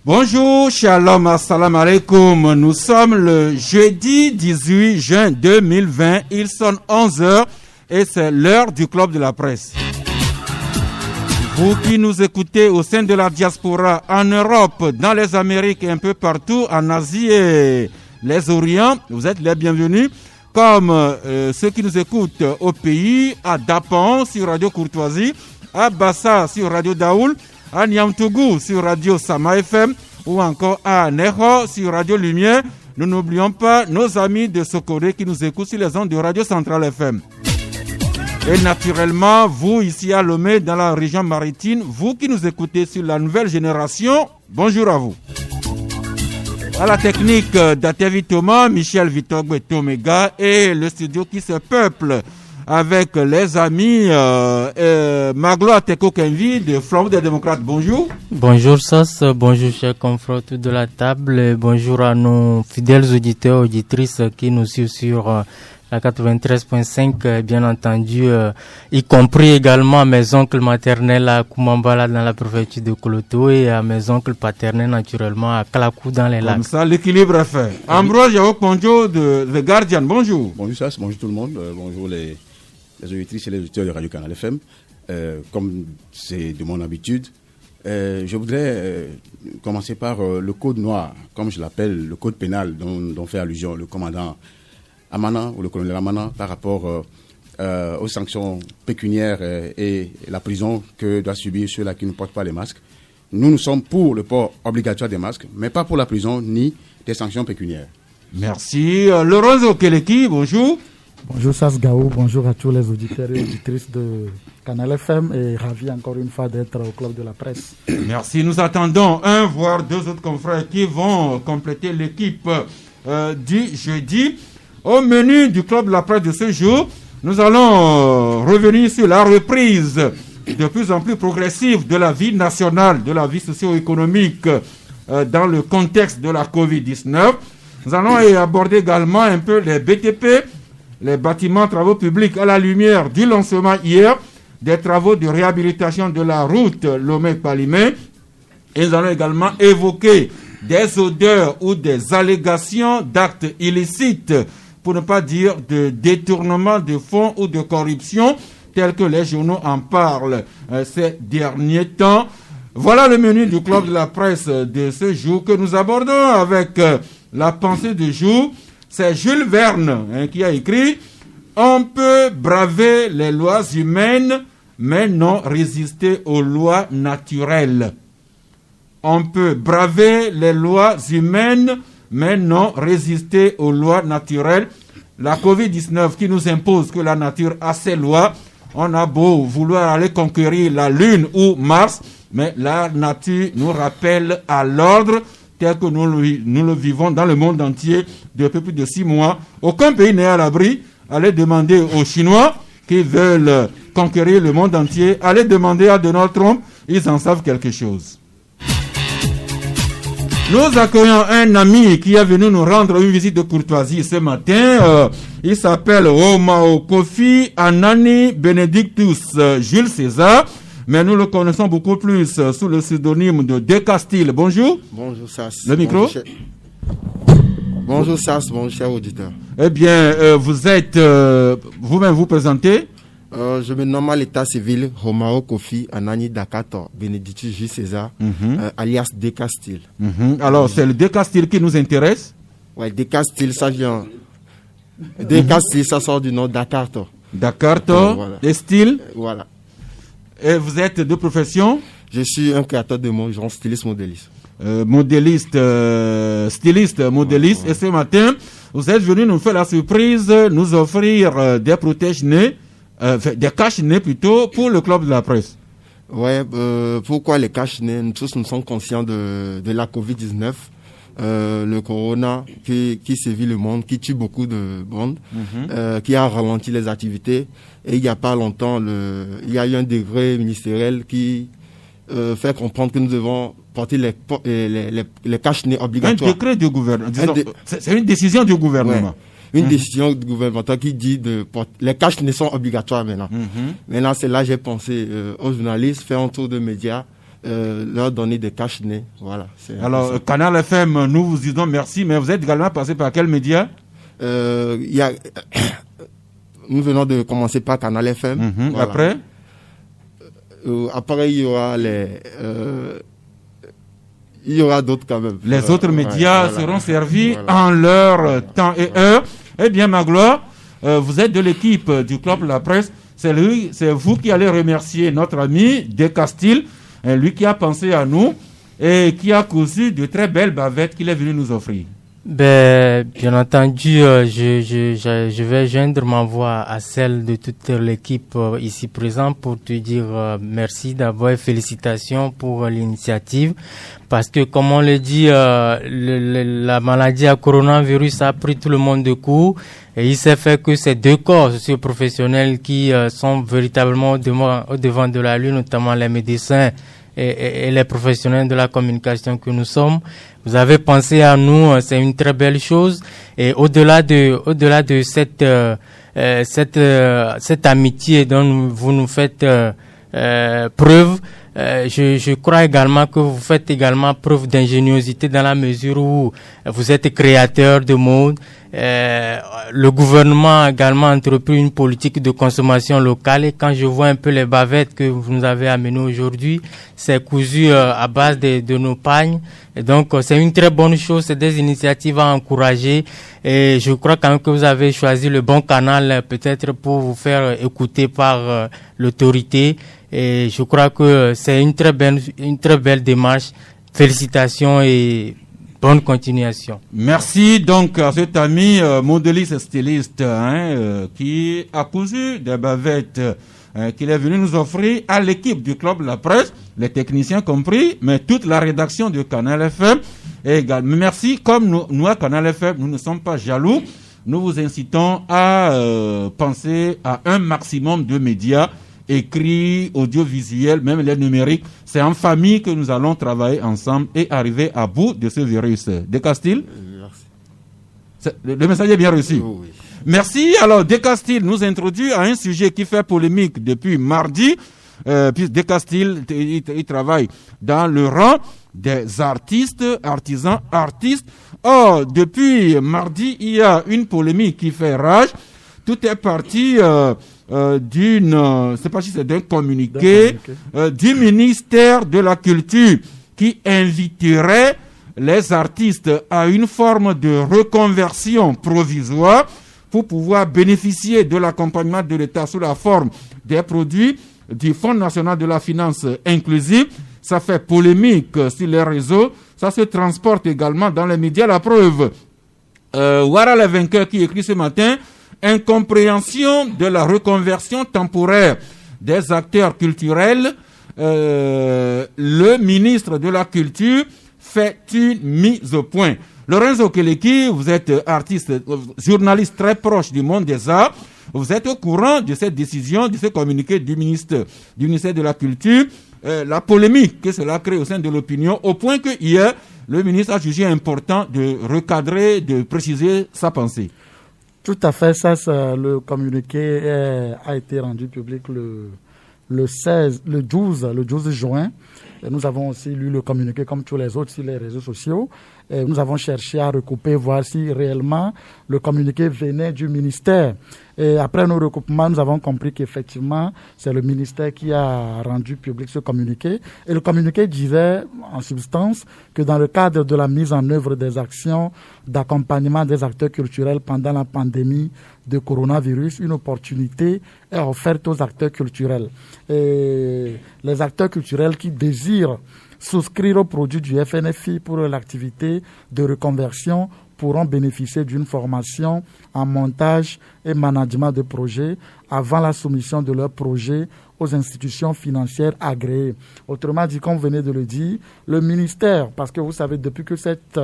Bonjour, shalom, assalamu alaikum. Nous sommes le jeudi 18 juin 2020. Il sonne 11h et c'est l'heure du Club de la Presse. Vous qui nous écoutez au sein de la diaspora, en Europe, dans les Amériques et un peu partout, en Asie et les Orients, vous êtes les bienvenus. Comme ceux qui nous écoutent au pays, à Dapan sur Radio Courtoisie, à Bassa sur Radio Daoul, à Niamtougou sur Radio Sama FM ou encore à Neho sur Radio Lumière. Nous n'oublions pas nos amis de Sokoré qui nous écoutent sur les ondes de Radio Centrale FM. Et naturellement, vous ici à Lomé, dans la région maritime, vous qui nous écoutez sur la nouvelle génération, bonjour à vous. À la technique d'Atevi Thomas, Michel Vitogbe Tomega et le studio qui se peuple avec les amis Maglo Ateko Kenvi de Flambeau des démocrates. Bonjour. Bonjour Sas, bonjour chers confrères de la table, et bonjour à nos fidèles auditeurs et auditrices qui nous suivent sur la 93.5, bien entendu, y compris également à mes oncles maternels à Koumambala dans la préfecture de Koloto et à mes oncles paternels naturellement à Kalakou dans les lacs. Comme ça, l'équilibre est fait. Ambroise Yao-Ponjo de The Guardian, bonjour. Bonjour Sas, bonjour tout le monde, bonjour les auditrices et les auditeurs de Radio Canal FM. Comme c'est de mon habitude, je voudrais commencer par le code noir, comme je l'appelle, le code pénal dont fait allusion le commandant Amana ou le colonel Amana par rapport aux sanctions pécuniaires et la prison que doivent subir ceux-là qui ne portent pas les masques. Nous sommes pour le port obligatoire des masques, mais pas pour la prison ni des sanctions pécuniaires. Merci. Laurence Okeleki, bonjour. Bonjour Sas Gaou, bonjour à tous les auditeurs et auditrices de Canal FM et ravi encore une fois d'être au Club de la Presse. Merci, nous attendons un voire deux autres confrères qui vont compléter l'équipe du jeudi. Au menu du Club de la Presse de ce jour, nous allons revenir sur la reprise de plus en plus progressive de la vie nationale, de la vie socio-économique dans le contexte de la Covid-19. Nous allons aborder également un peu les BTP, les bâtiments travaux publics à la lumière du lancement hier des travaux de réhabilitation de la route Lomé-Palimé. Et nous allons également évoquer des odeurs ou des allégations d'actes illicites, pour ne pas dire de détournement de fonds ou de corruption, tel que les journaux en parlent ces derniers temps. Voilà le menu du Club de la Presse de ce jour que nous abordons avec la pensée du jour. C'est Jules Verne qui a écrit « On peut braver les lois humaines, mais non résister aux lois naturelles. » On peut braver les lois humaines, mais non résister aux lois naturelles. La Covid-19 qui nous impose que la nature a ses lois. On a beau vouloir aller conquérir la Lune ou Mars, mais la nature nous rappelle à l'ordre tel que nous le vivons dans le monde entier depuis plus de 6 mois. Aucun pays n'est à l'abri. Allez demander aux Chinois qui veulent conquérir le monde entier. Allez demander à Donald Trump, ils en savent quelque chose. Nous accueillons un ami qui est venu nous rendre une visite de courtoisie ce matin. Il s'appelle Omao Kofi Anani Benedictus Jules César, mais nous le connaissons beaucoup plus sous le pseudonyme de De Castille. Bonjour. Bonjour Sas. Le micro. Bonjour Sas, mon cher auditeur. Eh bien, vous êtes vous-même vous présentez. Je me nomme à l'état civil Omao Kofi Anani Dakato Benedictus Jules César, alias De Castille. Alors, c'est le De Castille qui nous intéresse. Ouais, De Castille, ça vient. De Castille, ça sort du nom Dakarto. Dakarto, voilà. Et style. Voilà. Et vous êtes de profession? Je suis un créateur de mots, genre styliste modéliste. Styliste modéliste. Ouais. Et ce matin, vous êtes venu nous faire la surprise, nous offrir des protège-nez. Des cache-nez plutôt pour le Club de la Presse. Ouais, pourquoi les cache-nez? Nous tous nous sommes conscients de la Covid-19, le corona qui sévit le monde, qui tue beaucoup de monde, qui a ralenti les activités. Et il n'y a pas longtemps, il y a eu un décret ministériel qui fait comprendre que nous devons porter les cache-nez obligatoires. Un décret du gouvernement. C'est une décision du gouvernement. Ouais. Une décision gouvernementale qui dit les cache-nez sont obligatoires maintenant. Maintenant, c'est là que j'ai pensé aux journalistes, faire un tour de médias, leur donner des cache-nez. Voilà. Alors, Canal FM, nous vous disons merci, mais vous êtes également passé par quel média? Nous venons de commencer par Canal FM. Voilà. Après il y aura il y aura d'autres quand même. Les autres médias seront servis en leur temps et heure. Eh bien, Magloire, vous êtes de l'équipe du Club La Presse. C'est vous qui allez remercier notre ami De Castille, lui qui a pensé à nous et qui a cousu de très belles bavettes qu'il est venu nous offrir. Bien entendu, je vais joindre ma voix à celle de toute l'équipe ici présente pour te dire merci d'abord et félicitations pour l'initiative, parce que comme on le dit, la maladie à coronavirus a pris tout le monde de court, et il s'est fait que ces deux corps socio-professionnels qui sont véritablement au devant de la lutte, notamment les médecins et les professionnels de la communication que nous sommes. Vous avez pensé à nous, c'est une très belle chose. Et au-delà de cette amitié dont vous nous faites preuve, je crois également que vous faites également preuve d'ingéniosité dans la mesure où vous êtes créateur de mode. Le gouvernement a également entrepris une politique de consommation locale, et quand je vois un peu les bavettes que vous nous avez amenées aujourd'hui, c'est cousu à base de nos pagnes. Et donc c'est une très bonne chose, c'est des initiatives à encourager, et je crois quand même que vous avez choisi le bon canal peut-être pour vous faire écouter par l'autorité, et je crois que c'est une très belle démarche. Félicitations et bonne continuation. Merci donc à cet ami modéliste et styliste qui a cousu des bavettes qu'il est venu nous offrir à l'équipe du Club La Presse, les techniciens compris, mais toute la rédaction du Canal FM. Et également, merci, comme nous à Canal FM, nous ne sommes pas jaloux, nous vous incitons à penser à un maximum de médias, écrits, audiovisuels, même les numériques. C'est en famille que nous allons travailler ensemble et arriver à bout de ce virus. De Castille, le message est bien reçu. Oui. Merci. Alors, De Castille nous introduit à un sujet qui fait polémique depuis mardi. Puis De Castille, il travaille dans le rang des artistes, artisans, artistes. Or, depuis mardi, il y a une polémique qui fait rage. Tout est parti je sais pas si c'est d'un communiqué du ministère de la Culture qui inviterait les artistes à une forme de reconversion provisoire pour pouvoir bénéficier de l'accompagnement de l'État sous la forme des produits du Fonds national de la finance inclusive. Ça fait polémique sur les réseaux, ça se transporte également dans les médias. La preuve, Ouara le vainqueur qui écrit ce matin: incompréhension de la reconversion temporaire des acteurs culturels. Le ministre de la Culture fait une mise au point. Lorenzo Keleki, vous êtes artiste, journaliste très proche du monde des arts. Vous êtes au courant de cette décision, de ce communiqué du ministère de la Culture, la polémique que cela crée au sein de l'opinion, au point que hier, le ministre a jugé important de recadrer, de préciser sa pensée. Tout à fait, le communiqué a été rendu public le 12 juin. Et nous avons aussi lu le communiqué comme tous les autres sur les réseaux sociaux. Et nous avons cherché à recouper, voir si réellement le communiqué venait du ministère. Et après nos recoupements, nous avons compris qu'effectivement, c'est le ministère qui a rendu public ce communiqué. Et le communiqué disait, en substance, que dans le cadre de la mise en œuvre des actions d'accompagnement des acteurs culturels pendant la pandémie de coronavirus, une opportunité est offerte aux acteurs culturels. Et les acteurs culturels qui désirent souscrire aux produits du FNFI pour l'activité de reconversion pourront bénéficier d'une formation en montage et management de projets avant la soumission de leur projet aux institutions financières agréées. Autrement dit, comme vous venez de le dire, le ministère, parce que vous savez, depuis que cette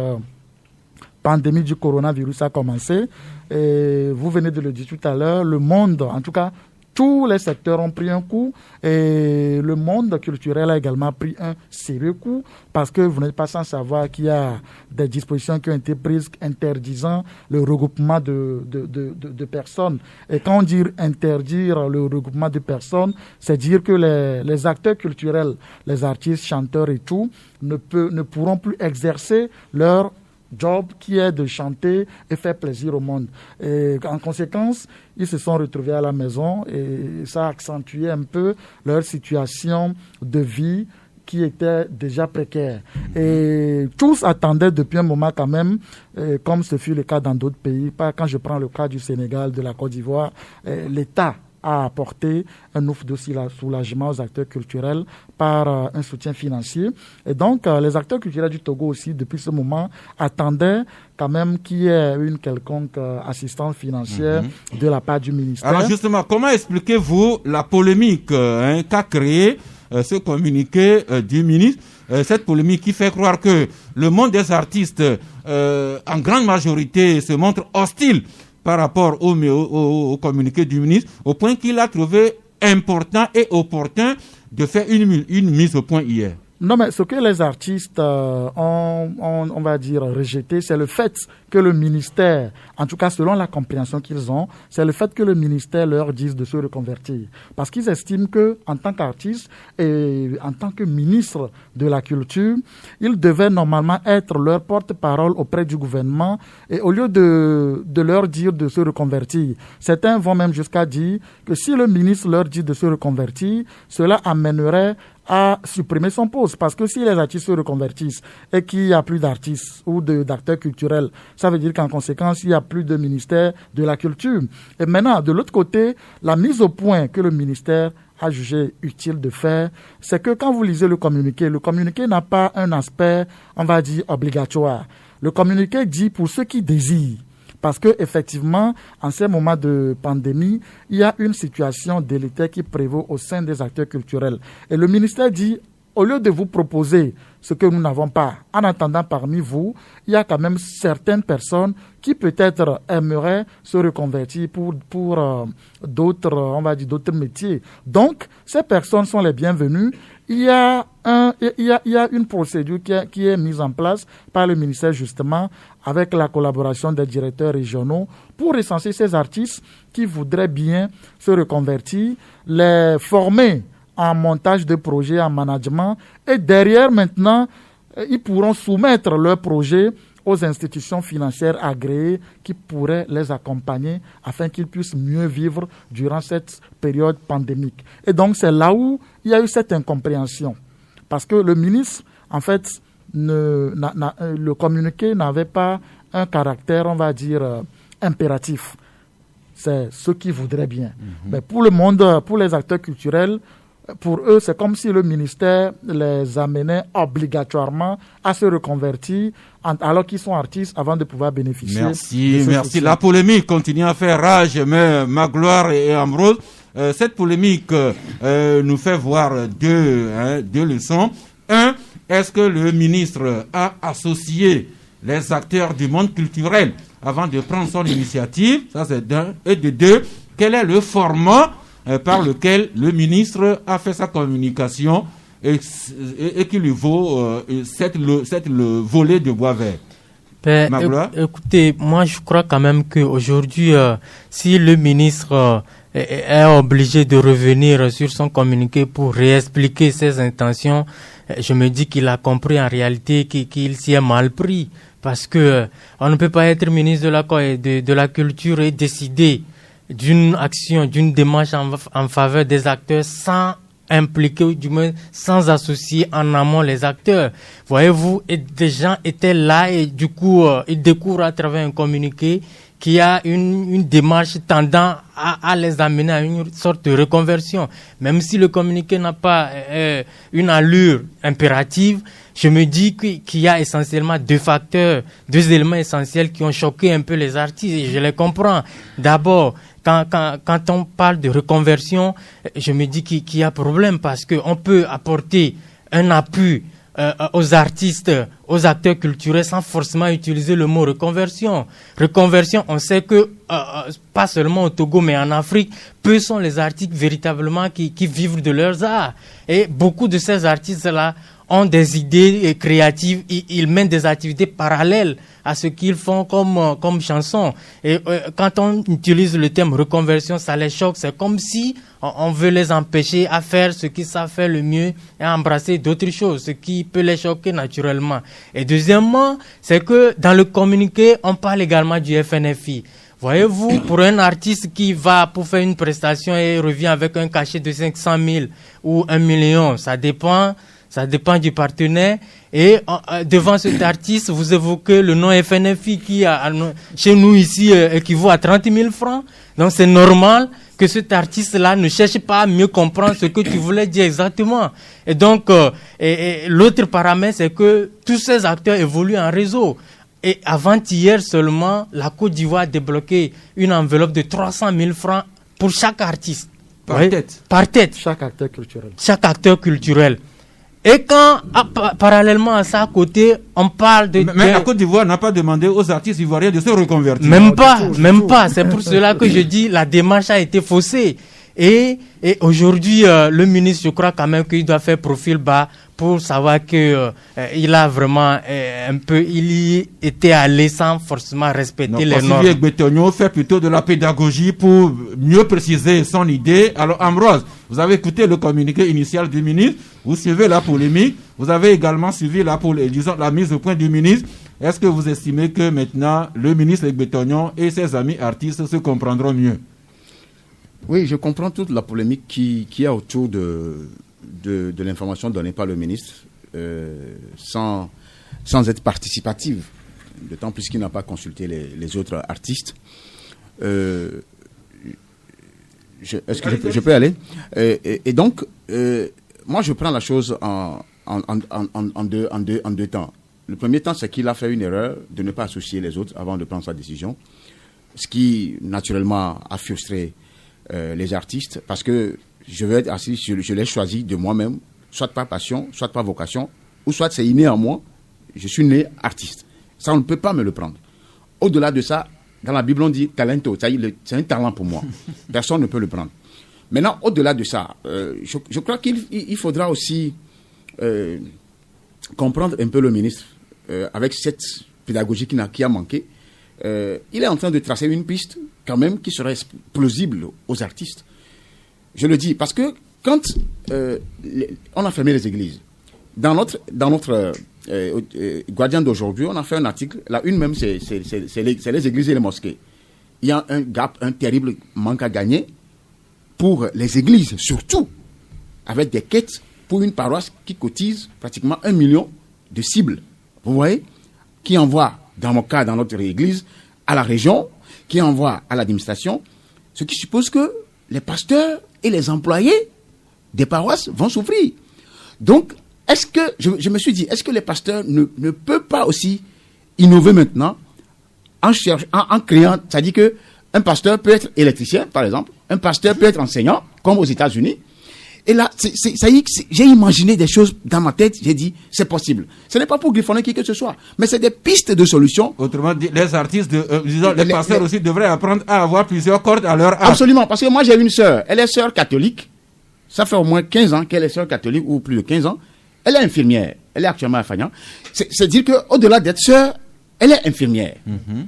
pandémie du coronavirus a commencé, et vous venez de le dire tout à l'heure, le monde, en tout cas tous les secteurs ont pris un coup et le monde culturel a également pris un sérieux coup parce que vous n'êtes pas sans savoir qu'il y a des dispositions qui ont été prises interdisant le regroupement de personnes. Et quand on dit interdire le regroupement de personnes, c'est dire que les acteurs culturels, les artistes, chanteurs et tout, ne pourront plus exercer leur job qui est de chanter et faire plaisir au monde. Et en conséquence, ils se sont retrouvés à la maison et ça a accentué un peu leur situation de vie qui était déjà précaire. Et tous attendaient depuis un moment quand même, comme ce fut le cas dans d'autres pays, quand je prends le cas du Sénégal, de la Côte d'Ivoire, l'État a apporté un ouf de soulagement aux acteurs culturels par un soutien financier. Et donc, les acteurs culturels du Togo aussi, depuis ce moment, attendaient quand même qu'il y ait une quelconque assistance financière de la part du ministère. Alors justement, comment expliquez-vous la polémique qu'a créée ce communiqué du ministre, cette polémique qui fait croire que le monde des artistes, en grande majorité, se montre hostile par rapport au communiqué du ministre, au point qu'il a trouvé important et opportun de faire une mise au point hier. Non, mais ce que les artistes on va dire, rejeté, c'est le fait que le ministère, en tout cas selon la compréhension qu'ils ont, c'est le fait que le ministère leur dise de se reconvertir. Parce qu'ils estiment que, en tant qu'artiste et en tant que ministre de la Culture, ils devaient normalement être leur porte-parole auprès du gouvernement et au lieu de leur dire de se reconvertir, certains vont même jusqu'à dire que si le ministre leur dit de se reconvertir, cela amènerait à supprimer son poste. Parce que si les artistes se reconvertissent et qu'il n'y a plus d'artistes ou d'acteurs culturels, ça veut dire qu'en conséquence, il n'y a plus de ministère de la Culture. Et maintenant, de l'autre côté, la mise au point que le ministère a jugé utile de faire, c'est que quand vous lisez le communiqué n'a pas un aspect, on va dire, obligatoire. Le communiqué dit pour ceux qui désirent. Parce que effectivement, en ces moments de pandémie, il y a une situation délétère qui prévaut au sein des acteurs culturels. Et le ministère dit, au lieu de vous proposer ce que nous n'avons pas, en attendant parmi vous, il y a quand même certaines personnes qui peut-être aimeraient se reconvertir pour d'autres, on va dire, d'autres métiers. Donc, ces personnes sont les bienvenues. Il y a une procédure qui est mise en place par le ministère justement avec la collaboration des directeurs régionaux pour recenser ces artistes qui voudraient bien se reconvertir, les former en montage de projets, en management et derrière maintenant, ils pourront soumettre leurs projets aux institutions financières agréées qui pourraient les accompagner afin qu'ils puissent mieux vivre durant cette période pandémique. Et donc, c'est là où il y a eu cette incompréhension. Parce que le ministre, en fait, le communiqué n'avait pas un caractère, on va dire, impératif. C'est ce qu'ils voudraient bien. Mais pour le monde, pour les acteurs culturels, pour eux, c'est comme si le ministère les amenait obligatoirement à se reconvertir alors qu'ils sont artistes avant de pouvoir bénéficier. Merci. La polémique continue à faire rage, mais Magloire et Ambrose, cette polémique nous fait voir deux leçons. Un, est-ce que le ministre a associé les acteurs du monde culturel avant de prendre son initiative? Ça, c'est d'un. Et de deux, quel est le format par lequel le ministre a fait sa communication et qui lui vaut le volet de bois vert. Écoutez, moi je crois quand même qu'aujourd'hui, si le ministre est obligé de revenir sur son communiqué pour réexpliquer ses intentions, je me dis qu'il a compris en réalité qu'il s'y est mal pris. Parce que on ne peut pas être ministre de la Culture et décider d'une action, d'une démarche en faveur des acteurs sans impliquer, du moins sans associer en amont les acteurs. Voyez-vous, et des gens étaient là et du coup, ils découvrent à travers un communiqué qu'il y a une démarche tendant à les amener à une sorte de reconversion. Même si le communiqué n'a pas une allure impérative, je me dis qu'il y a essentiellement deux éléments essentiels qui ont choqué un peu les artistes et je les comprends. D'abord, quand on parle de reconversion, je me dis qu'il y a problème parce qu'on peut apporter un appui aux artistes, aux acteurs culturels sans forcément utiliser le mot reconversion. Reconversion, on sait que pas seulement au Togo mais en Afrique, peu sont les artistes véritablement qui vivent de leurs arts. Et beaucoup de ces artistes-là ont des idées créatives, ils mènent des activités parallèles à ce qu'ils font comme chansons. Et quand on utilise le terme reconversion, ça les choque. C'est comme si on veut les empêcher à faire ce qu'ils savent faire le mieux et à embrasser d'autres choses, ce qui peut les choquer naturellement. Et deuxièmement, c'est que dans le communiqué, on parle également du FNFI. Voyez-vous, pour un artiste qui va pour faire une prestation et revient avec un cachet de 500 000 ou 1 million, ça dépend du partenaire. Et devant cet artiste, vous évoquez le nom FNFI qui, chez nous ici, équivaut à 30 000 francs. Donc c'est normal que cet artiste-là ne cherche pas à mieux comprendre ce que tu voulais dire exactement. Et donc, l'autre paramètre, c'est que tous ces acteurs évoluent en réseau. Et avant-hier seulement, la Côte d'Ivoire a débloqué une enveloppe de 300 000 francs pour chaque artiste. Par tête. Chaque acteur culturel. Et quand, parallèlement à ça, à côté, on parle de... Mais la Côte d'Ivoire n'a pas demandé aux artistes ivoiriens de se reconvertir. Même pas. C'est pour cela que je dis la démarche a été faussée. Et aujourd'hui, le ministre, je crois quand même qu'il doit faire profil bas pour savoir que il a vraiment il y était allé sans forcément respecter les normes. Sylvie Gbetonyo fait plutôt de la pédagogie pour mieux préciser son idée. Alors Ambroise, vous avez écouté le communiqué initial du ministre, vous suivez la polémique, vous avez également suivi la mise au point du ministre. Est-ce que vous estimez que maintenant le ministre Gbetonyo et ses amis artistes se comprendront mieux? Oui, je comprends toute la polémique qu'il y a autour de l'information donnée par le ministre sans être participative, d'autant plus qu'il n'a pas consulté les autres artistes. Est-ce que je peux aller et donc, moi je prends la chose en deux temps. Le premier temps, c'est qu'il a fait une erreur de ne pas associer les autres avant de prendre sa décision, ce qui naturellement a frustré les artistes, parce que je vais être assis, je l'ai choisi de moi-même, soit par passion, soit par vocation, ou soit c'est inné en moi, je suis né artiste. Ça, on ne peut pas me le prendre. Au-delà de ça, dans la Bible, on dit talento, c'est un talent pour moi. Personne ne peut le prendre. Maintenant, au-delà de ça, je crois qu'il faudra aussi comprendre un peu le ministre, avec cette pédagogie qui a manqué. Il est en train de tracer une piste, quand même, qui serait plausible aux artistes. Je le dis, parce que quand on a fermé les églises, dans notre Guardian d'aujourd'hui, on a fait un article, la une même, c'est les églises et les mosquées. Il y a un gap, un terrible manque à gagner pour les églises, surtout, avec des quêtes pour une paroisse qui cotise pratiquement 1 million de cibles. Vous voyez, qui envoie, dans mon cas, dans notre église, à la région, qui envoie à l'administration, ce qui suppose que les pasteurs et les employés des paroisses vont souffrir. Donc, est-ce que, je me suis dit, est-ce que les pasteurs ne peuvent pas aussi innover maintenant en créant, c'est-à-dire qu'un pasteur peut être électricien, par exemple, un pasteur peut être enseignant, comme aux États-Unis. Et là, ça y est, j'ai imaginé des choses dans ma tête, j'ai dit, c'est possible. Ce n'est pas pour griffonner qui que ce soit, mais c'est des pistes de solutions. Autrement dit, les artistes, les pasteurs aussi devraient apprendre à avoir plusieurs cordes à leur arc. Absolument, parce que moi j'ai une sœur, elle est sœur catholique, ça fait au moins 15 ans qu'elle est sœur catholique, ou plus de 15 ans, elle est infirmière, elle est actuellement à Fagnan. C'est dire qu'au-delà d'être sœur, elle est infirmière. Mm-hmm.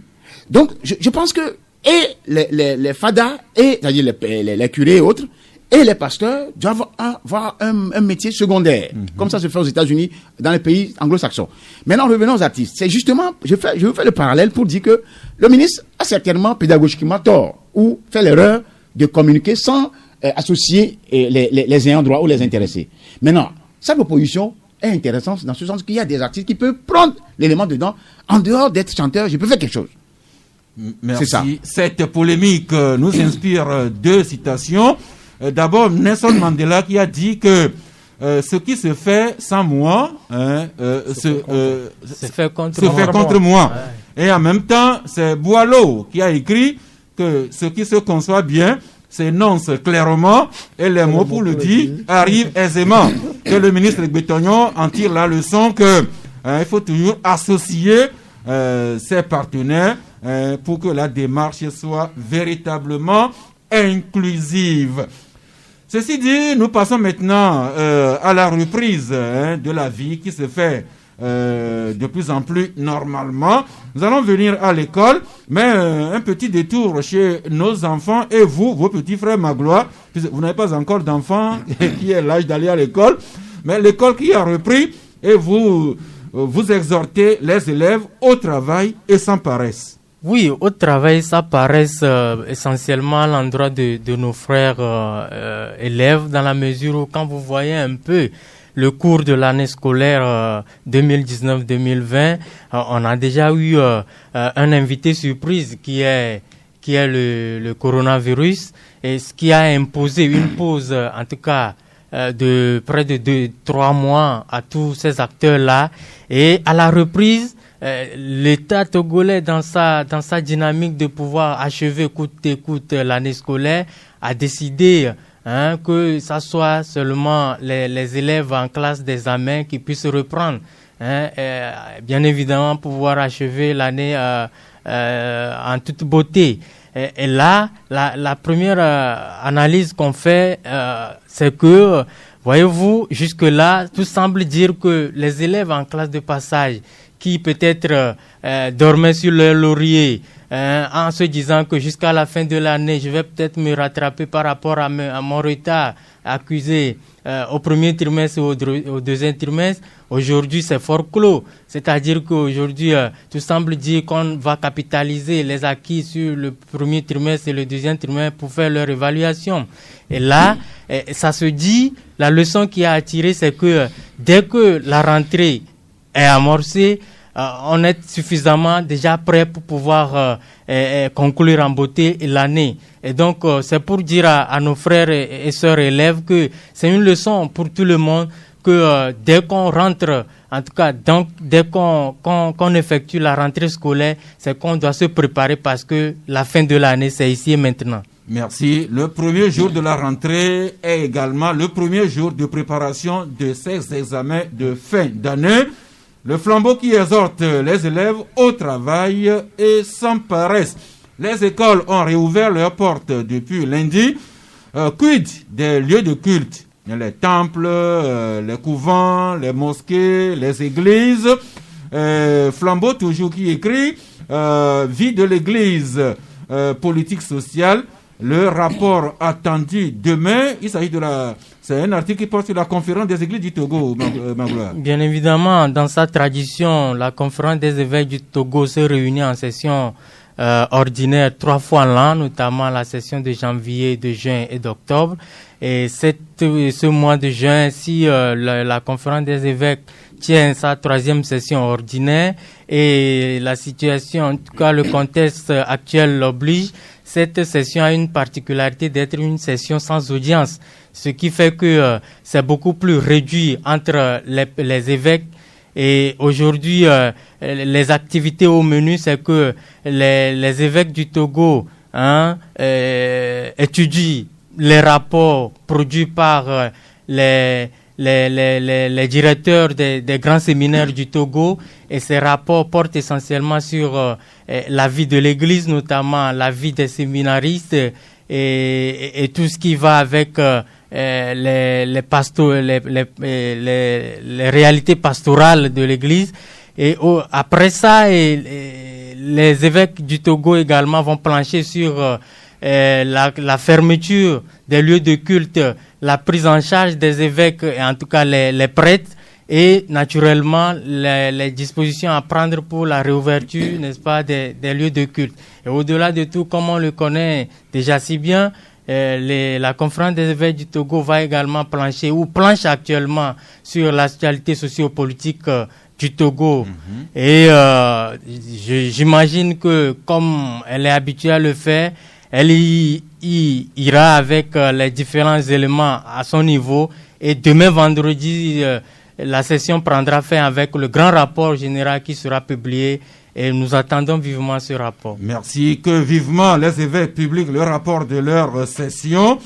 Donc, je pense que, et les fadas, et c'est-à-dire les curés et autres, et les pasteurs doivent avoir un métier secondaire. Mm-hmm. Comme ça se fait aux États-Unis, dans les pays anglo-saxons. Maintenant, revenons aux veux faire le parallèle pour dire que le ministre a certainement pédagogiquement tort, ou fait l'erreur de communiquer sans associer les ayants droit ou les intéressés. Maintenant, sa proposition est intéressante dans ce sens qu'il y a des artistes qui peuvent prendre l'élément dedans, en dehors d'être chanteur, je peux faire quelque chose. Merci. C'est ça. Cette polémique nous inspire deux citations. D'abord, Nelson Mandela qui a dit que ce qui se fait sans moi se fait contre moi. Ouais. Et en même temps, c'est Boileau qui a écrit que ce qui se conçoit bien s'énonce clairement et les mots pour le dire arrivent aisément. Que le ministre Bétognon en tire la leçon que il faut toujours associer ses partenaires pour que la démarche soit véritablement inclusive. Ceci dit, nous passons maintenant à la reprise de la vie qui se fait de plus en plus normalement. Nous allons venir à l'école, mais un petit détour chez nos enfants et vous, vos petits frères maglois, puisque vous n'avez pas encore d'enfants qui est l'âge d'aller à l'école, mais l'école qui a repris et vous exhortez les élèves au travail et sans paresse. Oui, au travail, ça paresse essentiellement à l'endroit de nos frères élèves, dans la mesure où quand vous voyez un peu le cours de l'année scolaire 2019-2020, on a déjà eu un invité surprise qui est le coronavirus, et ce qui a imposé une pause, en tout cas, de près de 2-3 mois à tous ces acteurs-là. Et à la reprise, l'État togolais, dans sa dynamique de pouvoir achever coûte que coûte l'année scolaire, a décidé que ça soit seulement les élèves en classe d'examen qui puissent reprendre. Bien évidemment, pouvoir achever l'année en toute beauté. Et là, la première analyse qu'on fait, c'est que, voyez-vous, jusque-là, tout semble dire que les élèves en classe de passage qui peut-être dormaient sur leur laurier en se disant que jusqu'à la fin de l'année, je vais peut-être me rattraper par rapport à mon retard accusé au premier trimestre ou au deuxième trimestre. Aujourd'hui, c'est fort clos. C'est-à-dire qu'aujourd'hui, tout semble dire qu'on va capitaliser les acquis sur le premier trimestre et le deuxième trimestre pour faire leur évaluation. Et là, ça se dit, la leçon qui a attiré, c'est que dès que la rentrée est amorcée, on est suffisamment déjà prêt pour pouvoir conclure en beauté l'année. Et donc, c'est pour dire à nos frères et sœurs élèves que c'est une leçon pour tout le monde que dès qu'on rentre, en tout cas, donc, dès qu'on effectue la rentrée scolaire, c'est qu'on doit se préparer parce que la fin de l'année, c'est ici et maintenant. Merci. Le premier jour de la rentrée est également le premier jour de préparation de ces examens de fin d'année. Le flambeau qui exhorte les élèves au travail et sans paresse. Les écoles ont réouvert leurs portes depuis lundi. Quid des lieux de culte? Les temples, les couvents, les mosquées, les églises. Flambeau toujours qui écrit vie de l'église politique sociale. Le rapport attendu demain, il s'agit c'est un article qui porte sur la conférence des églises du Togo, Magloire. Bien évidemment, dans sa tradition, la conférence des évêques du Togo se réunit en session ordinaire 3 fois l'an, notamment la session de janvier, de juin et d'octobre. Et ce mois de juin, si la conférence des évêques tient sa 3e session ordinaire et la situation, en tout cas le contexte actuel l'oblige, cette session a une particularité d'être une session sans audience, ce qui fait que c'est beaucoup plus réduit entre les évêques. Et aujourd'hui, les activités au menu, c'est que les évêques du Togo étudient les rapports produits par les directeurs des grands séminaires du Togo, et ces rapports portent essentiellement sur la vie de l'Église, notamment la vie des séminaristes et tout ce qui va avec les réalités pastorales de l'Église. Et après ça, les évêques du Togo également vont plancher sur la fermeture des lieux de culte, la prise en charge des évêques, et en tout cas les prêtres, et naturellement les dispositions à prendre pour la réouverture, n'est-ce pas, des lieux de culte. Et au-delà de tout, comme on le connaît déjà si bien, la conférence des évêques du Togo va également plancher, ou planche actuellement, sur l'actualité socio-politique du Togo. Et j'imagine que, comme elle est habituée à le faire, elle ira avec les différents éléments à son niveau. Et demain vendredi, la session prendra fin avec le grand rapport général qui sera publié Et nous attendons vivement ce rapport. Merci. Que vivement les évêques publient le rapport de leur session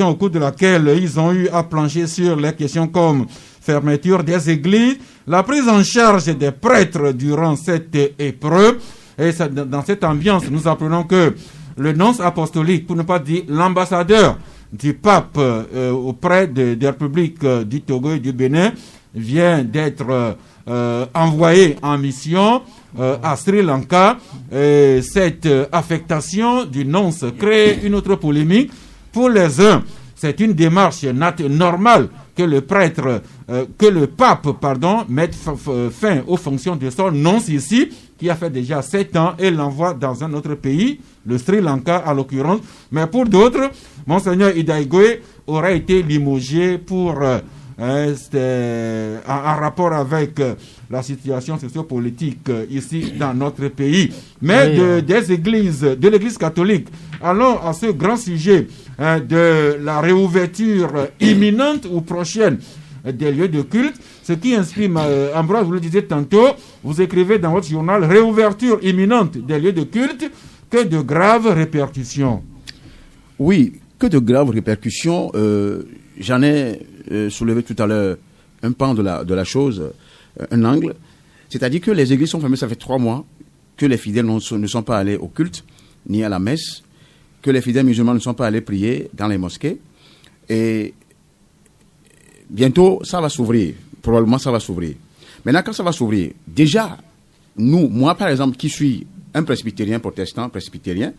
au cours de laquelle ils ont eu à plancher sur les questions comme fermeture des églises, la prise en charge des prêtres durant cette épreuve. Et dans cette ambiance, nous apprenons que le nonce apostolique, pour ne pas dire l'ambassadeur du pape auprès des républiques du Togo et du Bénin, vient d'être envoyé en mission à Sri Lanka. Et cette affectation du nonce crée une autre polémique. Pour les uns, c'est une démarche normale que le pape mette fin aux fonctions de son nonce ici, qui a fait déjà 7 ans, et l'envoie dans un autre pays, le Sri Lanka à l'occurrence. Mais pour d'autres, Monseigneur Idaigwe aurait été limogé pour en rapport avec la situation sociopolitique ici dans notre pays. Mais de l'Église catholique, allons à ce grand sujet de la réouverture imminente ou prochaine des lieux de culte. Ce qui inspire, Ambroise, vous le disiez tantôt, vous écrivez dans votre journal, réouverture imminente des lieux de culte, que de graves répercussions. Oui, que de graves répercussions. J'en ai soulevé tout à l'heure un pan de la chose, un angle. C'est-à-dire que les églises sont fermées, ça fait 3 mois que les fidèles ne sont pas allés au culte, ni à la messe, que les fidèles musulmans ne sont pas allés prier dans les mosquées. Et bientôt, ça va s'ouvrir. Probablement, ça va s'ouvrir. Maintenant, quand ça va s'ouvrir, déjà, moi par exemple, qui suis un presbytérien, protestant, presbytérien,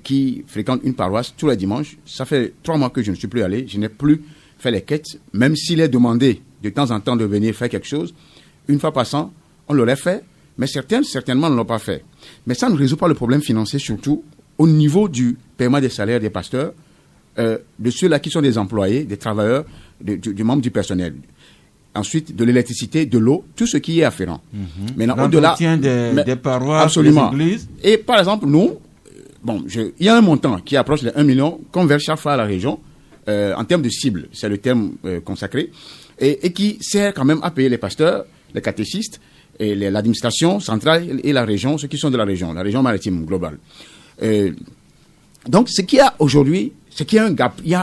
qui fréquente une paroisse tous les dimanches, ça fait 3 mois que je ne suis plus allé, je n'ai plus fait les quêtes, même s'il est demandé de temps en temps de venir faire quelque chose, une fois passant, on l'aurait fait, mais certainement ne l'ont pas fait. Mais ça ne résout pas le problème financier, surtout au niveau du paiement des salaires des pasteurs, de ceux-là qui sont des employés, des travailleurs, du membre du personnel. Ensuite, de l'électricité, de l'eau, tout ce qui est afférent. Maintenant, au-delà des paroisses, absolument. des églises. Et par exemple, nous, il y a un montant qui approche les 1 million qu'on verse chaque fois à la région, en termes de cible, c'est le terme consacré, et qui sert quand même à payer les pasteurs, les catéchistes, et l'administration centrale et la région, ceux qui sont de la région maritime globale. Donc, ce qu'il y a aujourd'hui, c'est qu'il y a un gap. Il y a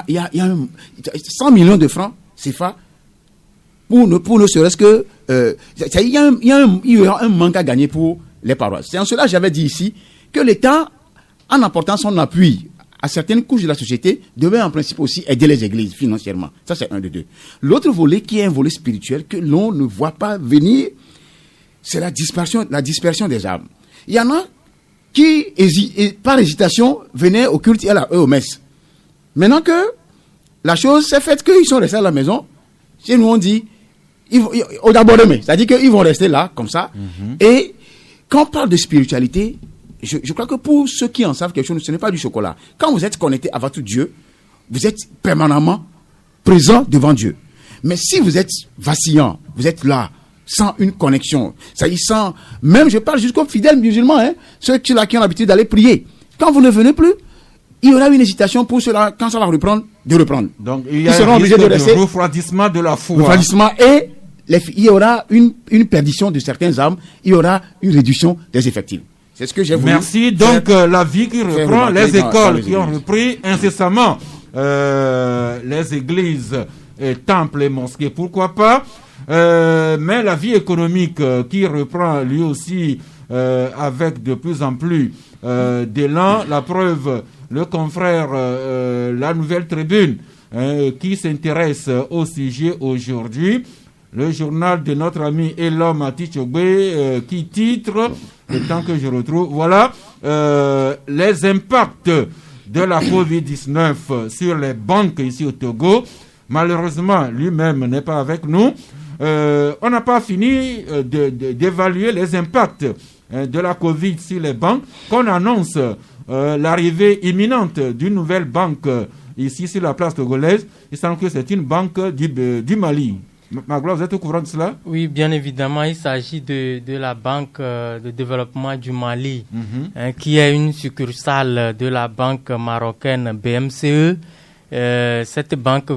100 millions de francs CFA pour ne serait-ce que... il y aura un manque à gagner pour les paroisses. C'est en cela que j'avais dit ici que l'État, en apportant son appui à certaines couches de la société, devait en principe aussi aider les églises financièrement. Ça, c'est un de deux. L'autre volet, qui est un volet spirituel que l'on ne voit pas venir, c'est la dispersion des âmes. Il y en a qui, par hésitation, venaient au culte et aux messes. Maintenant que la chose s'est faite, qu'ils sont restés à la maison, chez nous on dit, au d'abord demain, c'est-à-dire qu'ils vont rester là, comme ça. Et quand on parle de spiritualité, je crois que pour ceux qui en savent quelque chose, ce n'est pas du chocolat. Quand vous êtes connecté à votre Dieu, vous êtes permanemment présent devant Dieu. Mais si vous êtes vacillant, vous êtes là, sans une connexion, ça y sent, même je parle jusqu'aux fidèles musulmans, ceux-là qui ont l'habitude d'aller prier. Quand vous ne venez plus, il y aura une hésitation pour cela, quand ça va reprendre, de reprendre. Donc il y a un risque de refroidissement de la foi. Refroidissement, et il y aura une perdition de certaines âmes, il y aura une réduction des effectifs. C'est ce que j'ai voulu. Merci. Donc la vie qui reprend, les écoles qui ont repris incessamment, les églises, et temples et mosquées, pourquoi pas. Mais la vie économique qui reprend lui aussi avec de plus en plus d'élan. La preuve, le confrère La Nouvelle Tribune qui s'intéresse au sujet aujourd'hui, le journal de notre ami Elom Atichogbe qui titre, le temps que je retrouve, voilà, les impacts de la Covid-19 sur les banques ici au Togo. Malheureusement, lui-même n'est pas avec nous. On n'a pas fini d'évaluer les impacts de la Covid sur les banques, qu'on annonce l'arrivée imminente d'une nouvelle banque ici sur la place togolaise. Il semble que c'est une banque du Mali. Magloire, vous êtes au courant de cela? Oui, bien évidemment, il s'agit de la Banque de développement du Mali, qui est une succursale de la banque marocaine BMCE. Cette banque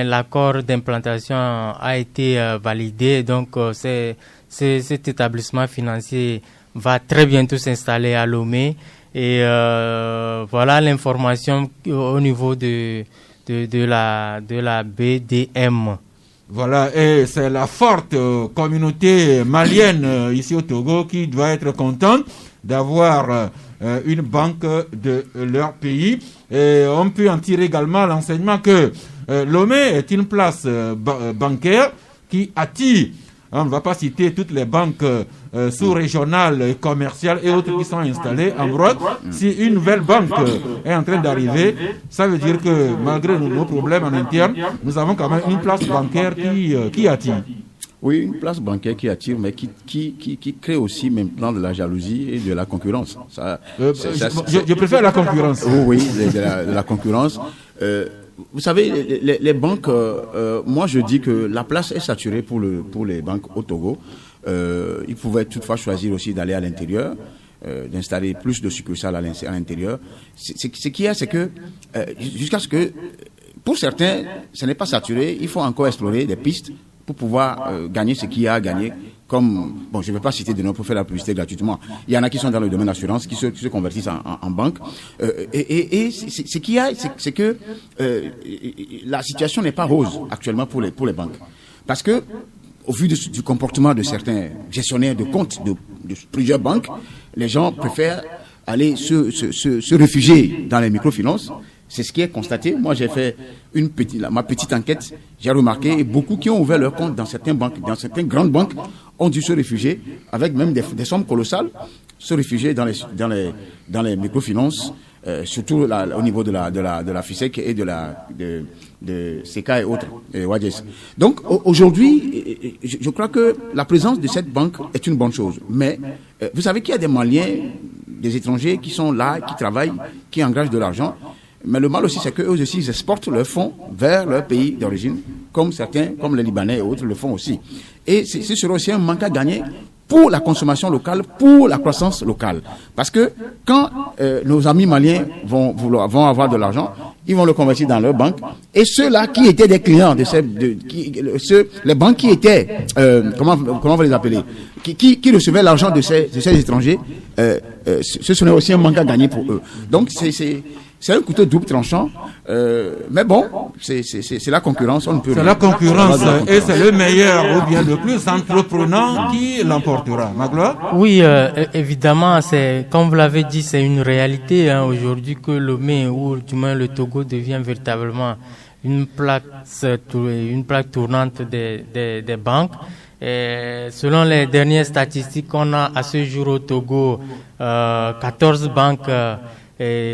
l'accord d'implantation a été validé, donc c'est cet établissement financier va très bientôt s'installer à Lomé. Et voilà l'information au niveau de la BDM. Voilà, et c'est la forte communauté malienne ici au Togo qui doit être contente d'avoir une banque de leur pays. Et on peut en tirer également l'enseignement que Lomé est une place bancaire qui attire. On ne va pas citer toutes les banques sous-régionales et commerciales et autres qui sont installées en Broad. Si une nouvelle banque est en train d'arriver, ça veut dire que malgré nos problèmes en interne, nous avons quand même une place bancaire qui attire. Oui, une place bancaire qui attire, mais qui crée aussi maintenant de la jalousie et de la concurrence. Je préfère la concurrence. Oui, de la concurrence. Vous savez, les banques, moi je dis que la place est saturée pour les banques au Togo. Ils pouvaient toutefois choisir aussi d'aller à l'intérieur, d'installer plus de succursales à l'intérieur. Ce qu'il y a, c'est que jusqu'à ce que, pour certains, ce n'est pas saturé, il faut encore explorer des pistes pour pouvoir gagner ce qu'il y a à gagner. Comme, bon, je ne vais pas citer de noms pour faire la publicité gratuitement. Il y en a qui sont dans le domaine d'assurance, qui se convertissent en banque. Et ce qu'il y a, c'est que la situation n'est pas rose actuellement pour les banques. Parce que, au vu du comportement de certains gestionnaires de comptes de plusieurs banques, les gens préfèrent aller se réfugier dans les microfinances. C'est ce qui est constaté. Moi, j'ai fait ma petite enquête. J'ai remarqué beaucoup qui ont ouvert leur compte dans certaines banques, dans certaines grandes banques, ont dû se réfugier avec même des sommes colossales, se réfugier dans les microfinances, surtout au niveau de la FISEC et de CECA et autres, et WADES. Donc, aujourd'hui, je crois que la présence de cette banque est une bonne chose. Mais, vous savez qu'il y a des Maliens, des étrangers qui sont là, qui travaillent, qui engagent de l'argent. Mais le mal aussi, c'est qu'eux aussi, ils exportent leurs fonds vers leur pays d'origine, comme certains, comme les Libanais et autres le font aussi. Et ce sera aussi un manque à gagner pour la consommation locale, pour la croissance locale. Parce que quand nos amis maliens vont avoir de l'argent, ils vont le convertir dans leur banque. Et ceux-là qui étaient des clients les banques qui étaient, comment on va les appeler, qui recevaient l'argent de ces étrangers, ce serait aussi un manque à gagner pour eux. Donc c'est un couteau double tranchant, mais bon, c'est la concurrence. C'est la concurrence et c'est le meilleur ou bien le plus entreprenant qui l'emportera. Magloire? Oui, évidemment, c'est comme vous l'avez dit, c'est une réalité aujourd'hui que Lomé ou du moins le Togo devient véritablement une plaque tournante des banques. Et selon les dernières statistiques qu'on a à ce jour au Togo, 14 banques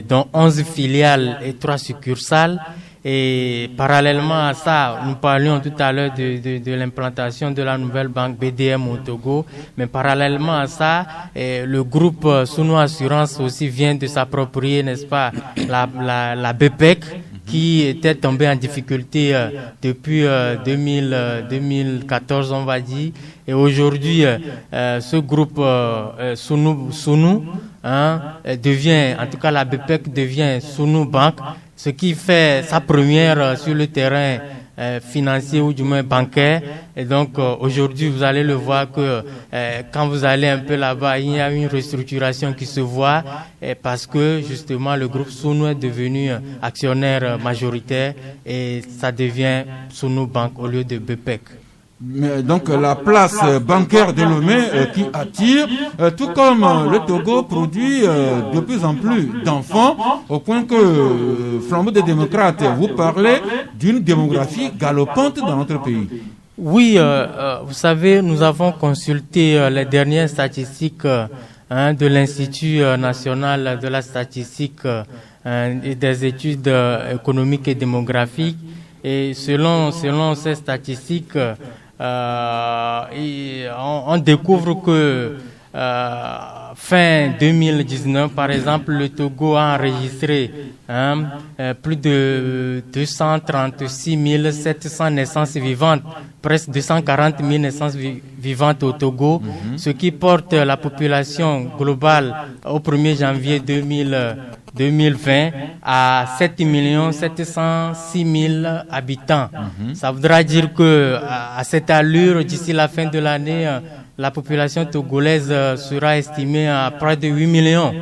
dont 11 filiales et 3 succursales. Et parallèlement à ça, nous parlions tout à l'heure de l'implantation de la nouvelle banque BDM au Togo. Mais parallèlement à ça, le groupe Sounou Assurance aussi vient de s'approprier, n'est-ce pas, la BPEC, qui était tombée en difficulté depuis 2014, on va dire. Et aujourd'hui, ce groupe Sounou devient, en tout cas la BPEC devient Sounou Bank, ce qui fait sa première sur le terrain financier ou du moins bancaire. Et donc aujourd'hui, vous allez le voir que quand vous allez un peu là-bas, il y a une restructuration qui se voit parce que justement le groupe Sounou est devenu actionnaire majoritaire et ça devient Sounou Bank au lieu de BPEC. Mais donc la place bancaire de Lomé qui attire, tout comme le Togo produit de plus en plus d'enfants, au point que Flambeau des démocrates, vous parlez d'une démographie galopante dans notre pays. Oui, vous savez, nous avons consulté les dernières statistiques de l'Institut national de la statistique et des études économiques et démographiques. Et selon ces statistiques, on découvre que fin 2019, par exemple, le Togo a enregistré plus de 236 700 naissances vivantes, presque 240 000 naissances vivantes au Togo, ce qui porte la population globale au 1er janvier 2020 à 7 706 000 habitants. Ça voudra dire que à cette allure, d'ici la fin de l'année, la population togolaise sera estimée à près de 8 millions.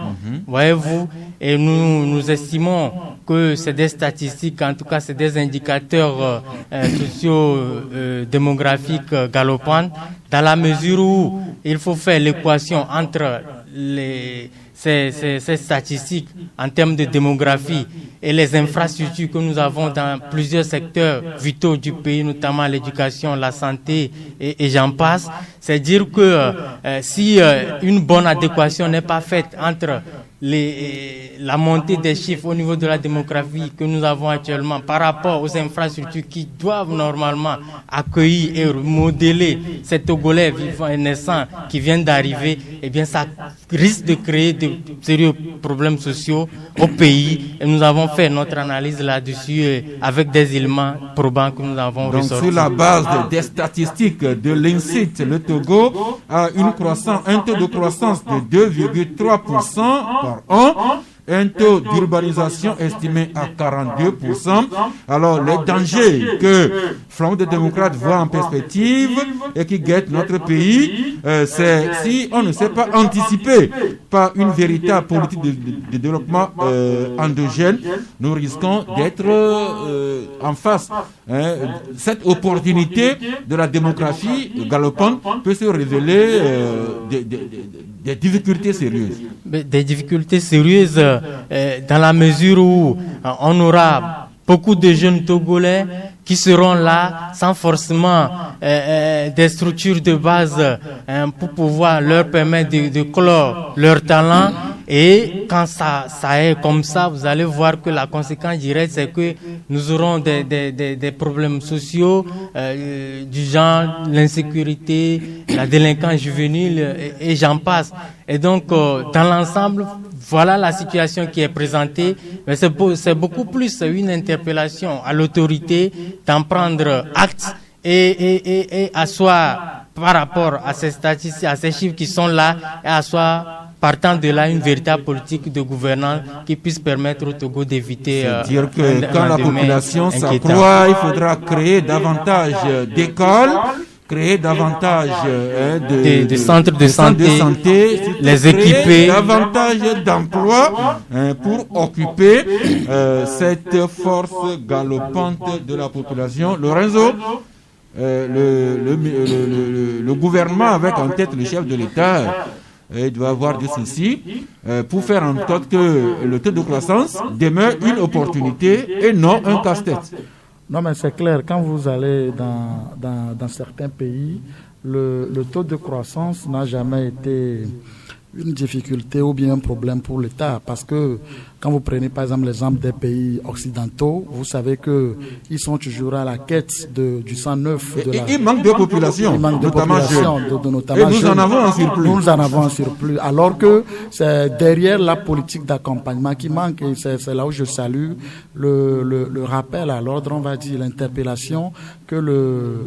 Voyez-vous, et nous estimons que c'est des statistiques, en tout cas c'est des indicateurs socio-démographiques galopants, dans la mesure où il faut faire l'équation entre ces statistiques en termes de démographie et les infrastructures que nous avons dans plusieurs secteurs vitaux du pays, notamment l'éducation, la santé et j'en passe. C'est dire que si une bonne adéquation n'est pas faite entre la montée des chiffres au niveau de la démographie que nous avons actuellement par rapport aux infrastructures qui doivent normalement accueillir et modeler ces Togolais vivants et naissants qui viennent d'arriver, eh bien ça risque de créer de sérieux problèmes sociaux au pays. Et nous avons fait notre analyse là-dessus avec des éléments probants que nous avons ressortis. Donc sur la base des statistiques de l'INSEE, le Togo a un taux de croissance de 2,3% par an, un taux d'urbanisation estimé à 42%. Alors, les dangers que Flambeau des démocrates voit en perspective et qui guettent notre pays, c'est si on ne sait pas anticiper par une véritable politique de développement endogène, nous risquons d'être en face. Cette opportunité de la démographie galopante peut se révéler des difficultés sérieuses. Des difficultés sérieuses dans la mesure où on aura beaucoup de jeunes Togolais qui seront là sans forcément des structures de base pour pouvoir leur permettre de clore leur talent. Et quand ça est comme ça, vous allez voir que la conséquence directe, c'est que nous aurons des problèmes sociaux du genre l'insécurité, la délinquance juvénile et j'en passe. Et donc, dans l'ensemble, voilà la situation qui est présentée. Mais c'est beaucoup plus une interpellation à l'autorité d'en prendre acte et asseoir par rapport à ces statistiques, à ces chiffres qui sont là, et asseoir partant de là une véritable politique de gouvernance qui puisse permettre au Togo d'éviter. C'est-à-dire que quand la population s'accroît, il faudra créer davantage d'écoles, créer davantage de centres de santé, les équiper, davantage d'emplois pour occuper cette force galopante de la population. Lorenzo, le gouvernement avec en tête le chef de l'État doit avoir des soucis pour faire en sorte que le taux de croissance demeure une opportunité et non un casse-tête. Non, mais c'est clair, quand vous allez dans certains pays, le taux de croissance n'a jamais été une difficulté ou bien un problème pour l'État, parce que quand vous prenez par exemple l'exemple des pays occidentaux, vous savez que ils sont toujours à la quête du sang neuf. Il manque de population, notamment jeunes. Et nous en avons un surplus. Nous en avons un surplus, alors que c'est derrière la politique d'accompagnement qui manque, et c'est là où je salue le rappel à l'ordre, on va dire l'interpellation que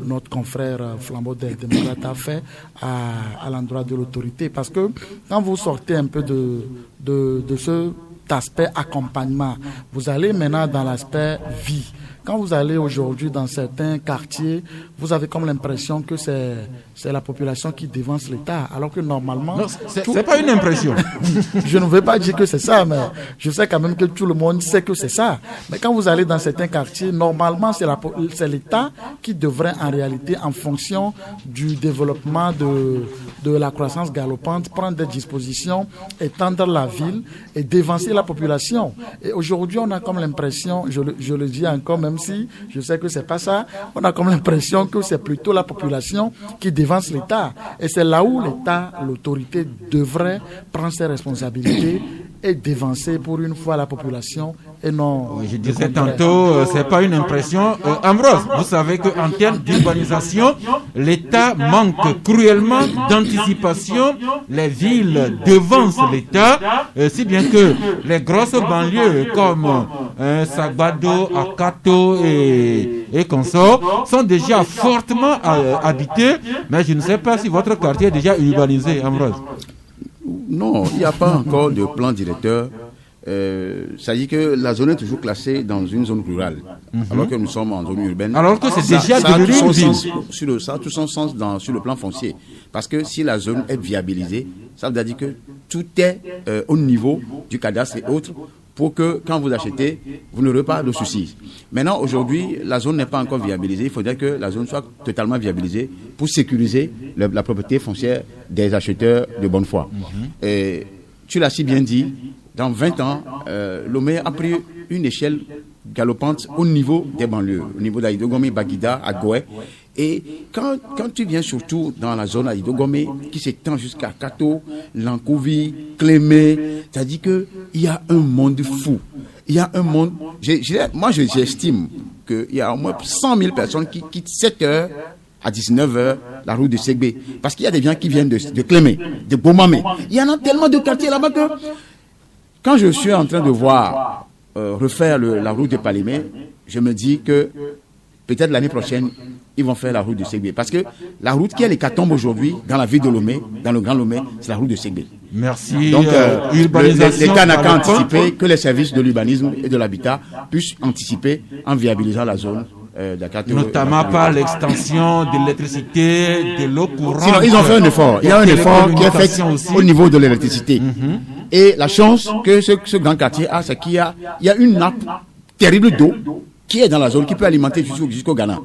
notre confrère Flambeau des démocrates a fait à l'endroit de l'autorité, parce que quand vous sortez un peu de cet aspect accompagnement, vous allez maintenant dans l'aspect vie. Quand vous allez aujourd'hui dans certains quartiers, vous avez comme l'impression que c'est la population qui dévance l'État, alors que normalement... Non, c'est pas une impression. Je ne veux pas dire que c'est ça, mais je sais quand même que tout le monde sait que c'est ça. Mais quand vous allez dans certains quartiers, normalement, c'est l'État qui devrait en réalité, en fonction du développement de la croissance galopante, prendre des dispositions, étendre la ville et dévancer la population. Et aujourd'hui, on a comme l'impression, je le dis encore, même si je sais que c'est pas ça, on a comme l'impression que c'est plutôt la population qui dévance l'État. Et c'est là où l'État, l'autorité devrait prendre ses responsabilités et dévancer pour une fois la population et non... Je disais tantôt, c'est pas une impression. Ambroise, vous savez qu'en termes d'urbanisation, l'État manque cruellement d'anticipation. Les villes devancent l'État, si bien que les grosses banlieues comme Sagbado, Akato et consorts sont déjà fortement habitées, mais je ne sais pas si votre quartier est déjà urbanisé, Ambroise. Non, il n'y a pas encore de plan directeur ça dit que la zone est toujours classée dans une zone rurale, alors que nous sommes en zone urbaine. Alors que c'est déjà devenu une ville. Ça a tout son sens sur le plan foncier. Parce que si la zone est viabilisée, ça veut dire que tout est au niveau du cadastre et autres, pour que quand vous achetez, vous n'aurez pas de soucis. Maintenant, aujourd'hui, la zone n'est pas encore viabilisée. Il faudrait que la zone soit totalement viabilisée pour sécuriser la propriété foncière des acheteurs de bonne foi. Et tu l'as si bien dit, dans 20 ans, Lomé a pris une échelle galopante au niveau des banlieues, au niveau d'Aïdogomé, Baguida, Agoé. Et quand tu viens surtout dans la zone d'Aïdogomé, qui s'étend jusqu'à Kato, Lankouvi, Clémé, c'est-à-dire qu'il y a un monde fou. Il y a un monde... Moi, j'estime qu'il y a au moins 100 000 personnes qui quittent 7 heures à 19 heures la route de Ségbé. Parce qu'il y a des gens qui viennent de Clémé, de Bomamé. Il y en a tellement de quartiers là-bas que... Quand je suis en train de voir refaire la route de Palimé, je me dis que peut-être l'année prochaine, ils vont faire la route de Ségbé. Parce que la route qui est l'hécatombe aujourd'hui, dans la ville de Lomé, dans le Grand Lomé, c'est la route de Ségbé. Merci. Donc, l'État n'a qu'à anticiper que les services de l'urbanisme et de l'habitat puissent anticiper en viabilisant la zone. Notamment par l'extension de l'électricité, de l'eau courante. Sinon, ils ont fait un effort. Il y a un effort qui est fait au niveau de l'électricité. Et la chance que ce grand quartier a, c'est qu'il y a une nappe terrible d'eau qui est dans la zone, qui peut alimenter jusqu'au Ghana.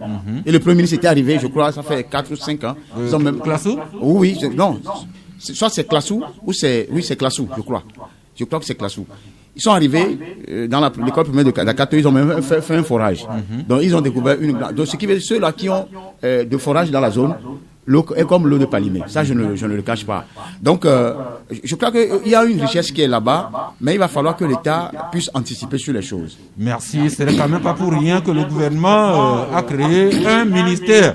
Et le Premier ministre était arrivé, je crois, ça fait 4 ou 5 ans. Ils ont même... Classou? Oui, non. Soit c'est Classou, ou c'est... Oui, c'est Classou, je crois. Je crois que c'est Classou. Ils sont arrivés dans l'école primaire de Kato, ils ont même fait un forage. Donc, ils ont découvert donc, ce qui veut dire ceux-là qui ont de forage dans la zone, l'eau est comme l'eau de Palimé. Ça, je ne le cache pas. Donc, je crois qu'il y a une richesse qui est là-bas, mais il va falloir que l'État puisse anticiper sur les choses. Merci. Ce n'est quand même pas pour rien que le gouvernement a créé un ministère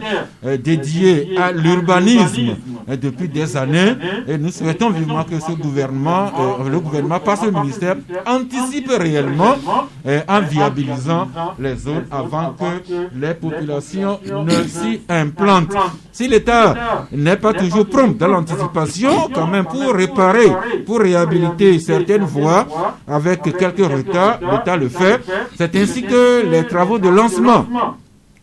dédié à l'urbanisme depuis des années. Et nous souhaitons vivement que ce gouvernement, le gouvernement, par ce ministère, anticipe réellement en viabilisant les zones avant que les populations ne s'y implantent. Si l'État n'est pas toujours prompt dans l'anticipation, quand même pour réparer, pour réhabiliter certaines voies avec quelques retards, l'État le fait. C'est ainsi que les travaux de lancement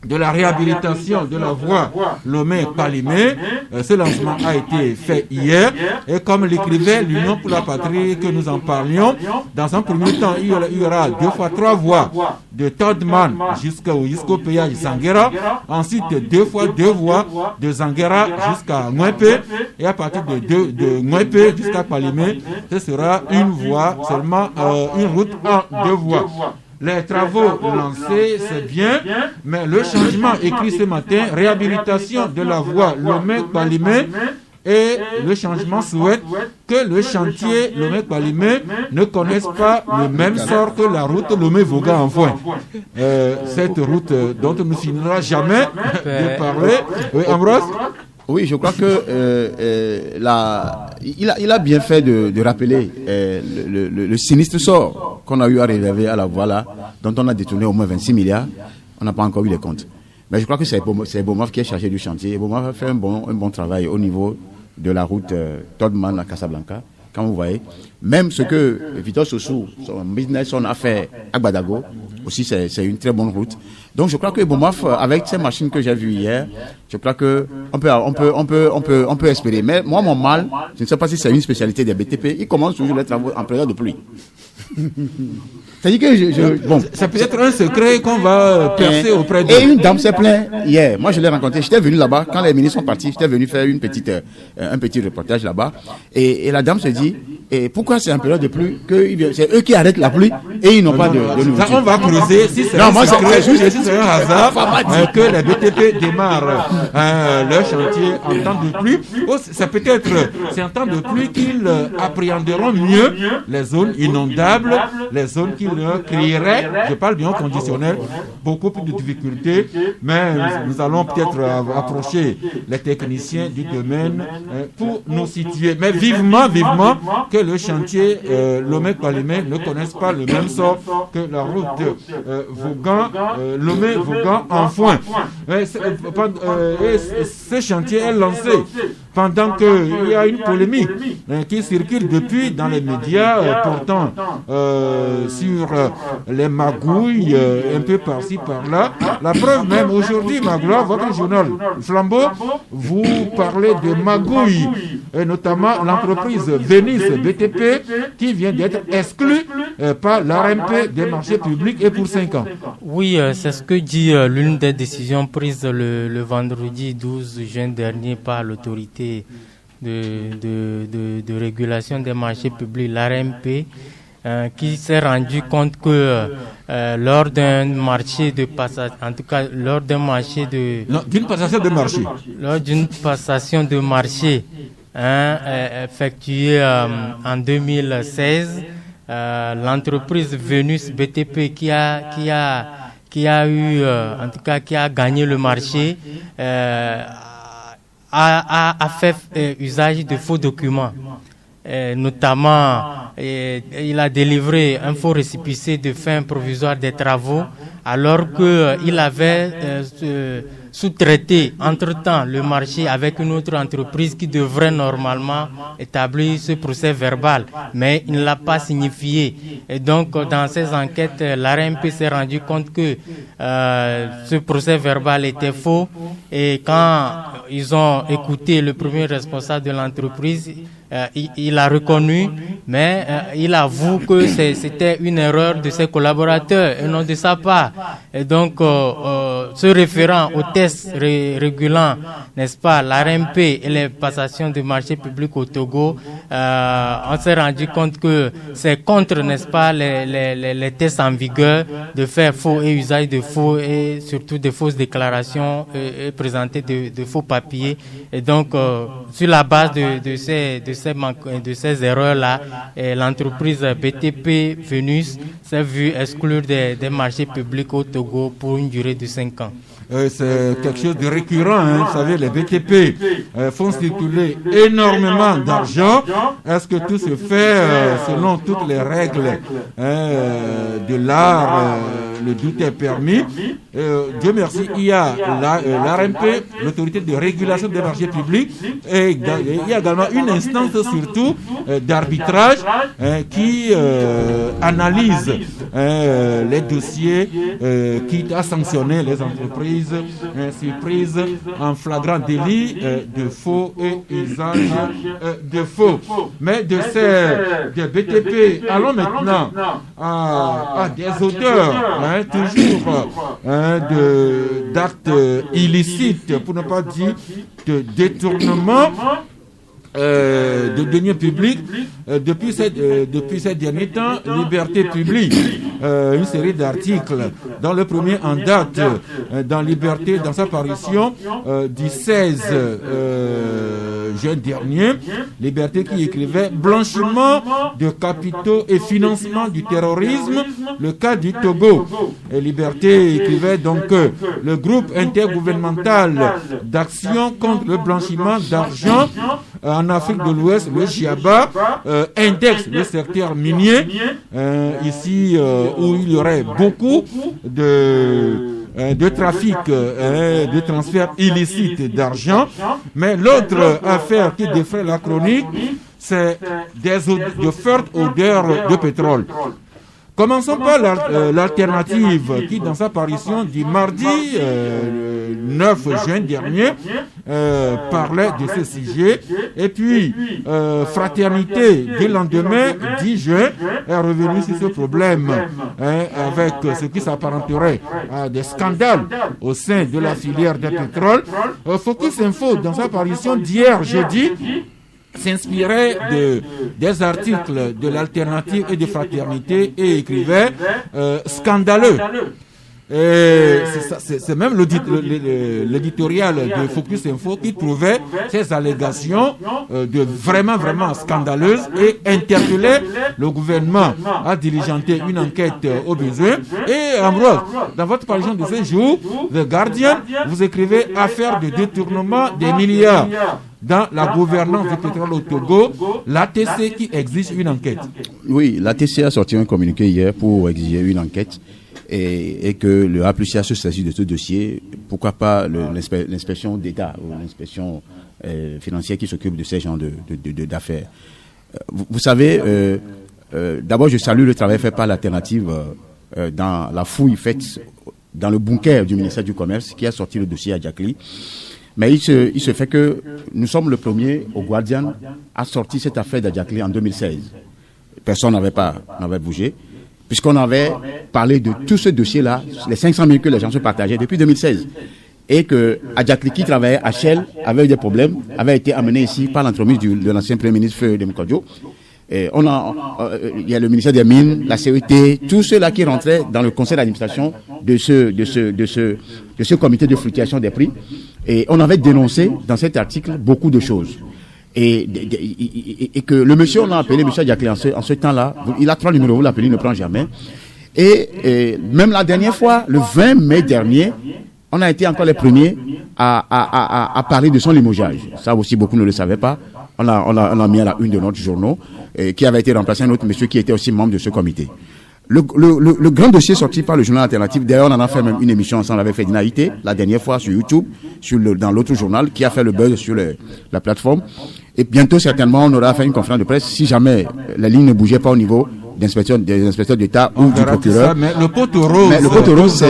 de la réhabilitation de la voie Lomé-Palimé, ce lancement a été fait hier, et comme l'écrivait l'Union pour la Patrie que nous en parlions, dans un premier temps, il y aura 2 fois 3 voies de Todman jusqu'au péage Zanguera, ensuite 2 fois 2 voies de Zanguera jusqu'à Mouepé, et à partir de Mouepé jusqu'à Palimé, ce sera une voie, seulement une route en 2 voies. Les travaux lancés, c'est bien, mais le changement écrit ce matin, réhabilitation de la voie Lomé-Palimé, et le changement souhaite que le chantier Lomé-Palimé ne connaisse pas le même sort que la route Lomé-Voga-Enfoin. Cette route dont on ne finira jamais de parler. Oui, Ambroise? Oui, je crois que il a bien fait de rappeler le sinistre sort qu'on a eu à réserver à la voie là, dont on a détourné au moins 26 milliards. On n'a pas encore eu les comptes. Mais je crois que c'est Bomaf qui est chargé du chantier. Bomaf a fait un bon travail au niveau de la route Todman à Casablanca. Quand vous voyez, même ce que Victor Sossou, son business, on a fait à Gbadago, aussi c'est une très bonne route. Donc je crois que Bomaf, avec ces machines que j'ai vues hier, je crois que on peut espérer. Mais moi, mon mal, je ne sais pas si c'est une spécialité des BTP, ils commencent toujours les travaux en période de pluie. C'est-à-dire que bon. C'est peut-être un secret qu'on va percer auprès d'eux. Et une dame s'est plainte hier. Moi, je l'ai rencontrée. J'étais venu là-bas. Quand les ministres sont partis, j'étais venu faire un petit reportage là-bas. Et la dame se dit, et pourquoi c'est en période de pluie c'est eux qui arrêtent la pluie et ils n'ont pas de nourriture. Ça, on va creuser. Si c'est un secret, si c'est un hasard, que les BTP démarrent leur chantier en temps de pluie, c'est en temps de pluie qu'ils appréhenderont mieux les zones inondables, les zones qui leur créeraient, je parle bien au conditionnel, beaucoup plus de difficultés, mais nous allons peut-être approcher les techniciens du domaine pour nous situer. Mais vivement que le chantier Lomé-Palimé ne connaisse pas le même sort que la route Lomé-Vogan-Enfoin. Ce chantier est lancé pendant qu'il y a une polémique qui circule depuis dans les médias portant sur les magouilles un peu par-ci par-là. La preuve même aujourd'hui, Magloire, votre journal Flambeau, vous parlez de magouilles, et notamment l'entreprise Vénus BTP qui vient d'être exclue par l'ARMP des marchés publics et pour 5 ans. Oui, c'est ce que dit l'une des décisions prises le vendredi 12 juin dernier par l'autorité de régulation des marchés publics, l'ARMP, qui s'est rendu compte que lors d'un marché de passage, en tout cas lors d'un marché de... Non, d'une passation de marché. Lors d'une passation de marché effectuée en 2016, l'entreprise Vénus BTP qui a eu, en tout cas qui a gagné le marché, a fait usage de faux documents. Notamment, il a délivré un faux récépissé de fin provisoire des travaux, alors qu'il avait sous-traité entre-temps le marché avec une autre entreprise qui devrait normalement établir ce procès verbal, mais il ne l'a pas signifié. Et donc, dans ces enquêtes, l'ARMP s'est rendu compte que ce procès verbal était faux, et quand ils ont écouté le premier responsable de l'entreprise, il a reconnu, mais il avoue que c'était une erreur de ses collaborateurs et non de sa part. Et donc, se référant aux tests régulant, n'est-ce pas, l'ARMP et les passations de marché public au Togo, on s'est rendu compte que c'est contre, n'est-ce pas, les tests en vigueur de faire faux et usage de faux et surtout de fausses déclarations et présenter de faux papiers. Et donc, sur la base de ces erreurs-là, l'entreprise BTP Vénus s'est vue exclure des marchés publics au Togo pour une durée de 5 ans. C'est quelque chose de récurrent, hein. Vous savez, les BTP font circuler énormément d'argent. Est-ce que tout se fait selon toutes les règles de l'art? Le doute est permis. Dieu merci, il y a l'ARMP, l'autorité de régulation des marchés publics, et il y a également une instance surtout d'arbitrage qui analyse les dossiers qui a sanctionné les entreprises surprises en flagrant délit de faux et usage de faux. Mais de BTP, allons maintenant à des auteurs, toujours d'actes illicites, pour ne pas dire de détournement de deniers publics. Depuis ces derniers temps, Liberté publie une série d'articles, dans le premier en date, dans Liberté, dans sa parution du 16 juin dernier, Liberté qui écrivait « Blanchiment de capitaux et financement du terrorisme, le cas du Togo ». Et Liberté écrivait donc que le groupe intergouvernemental d'action contre le blanchiment d'argent en Afrique de l'Ouest, le GIABA, indexe le secteur minier, ici où il y aurait beaucoup de trafic, de transfert illicite d'argent. Mais l'autre affaire qui défraie la chronique, c'est de fortes odeurs de pétrole. Commençons par l'alternative qui, dans sa parution du mardi 9 juin dernier, parlait de ce sujet. Et puis, Fraternité, du lendemain 10 juin, est revenu sur ce problème avec ce qui s'apparenterait à des scandales au sein de la filière des pétroles. Focus Info, dans sa parution d'hier jeudi, s'inspirait des articles de l'alternative et de Fraternité et écrivait scandaleux. C'est même l'éditorial de Focus Info qui trouvait ces allégations de vraiment scandaleuses et interpellait le gouvernement à diligenter une enquête au besoin. Et Ambroise, dans votre parution de ce jour, The Guardian, vous écrivez affaire de détournement des milliards dans la gouvernance du pétrole au Togo, l'ATC qui exige une enquête. Oui, l'ATC a sorti un communiqué hier pour exiger une enquête et que le APLUCA se saisit de ce dossier. Pourquoi pas l'inspection d'État ou l'inspection financière qui s'occupe de ces genres d'affaires. Vous savez, d'abord, je salue le travail fait par l'Alternative dans la fouille faite dans le bunker du ministère du Commerce qui a sorti le dossier à Adjacli. Mais il se fait que nous sommes le premier au Guardian à sortir cette affaire d'Adjacli en 2016. Personne n'avait bougé, puisqu'on avait parlé de tout ce dossier-là, les 500 000 que les gens se partageaient depuis 2016. Et que Adjacli, qui travaillait à Shell, avait eu des problèmes, avait été amené ici par l'entremise de l'ancien Premier ministre Feu Demkodjo. Il y a le ministère des Mines, la CET, tous ceux-là qui rentraient dans le conseil d'administration de ce comité de fluctuation des prix. Et on avait dénoncé dans cet article beaucoup de choses. Et que le monsieur, on l'a appelé monsieur Adjacli en ce temps-là, il a 3 numéros, vous l'appelez, il ne prend jamais. Et même la dernière fois, le 20 mai dernier, on a été encore les premiers à parler de son limogeage. Ça aussi, beaucoup ne le savaient pas. On a mis à la une de notre journal, qui avait été remplacé un autre monsieur qui était aussi membre de ce comité. Le grand dossier sorti par le journal Alternative, d'ailleurs, on en a fait même une émission ensemble avec Ferdinand Ité, la dernière fois sur YouTube, dans l'autre journal, qui a fait le buzz sur la plateforme. Et bientôt, certainement, on aura fait une conférence de presse si jamais la ligne ne bougeait pas au niveau des inspecteurs d'État ou du procureur. Ça, mais le poteau rose,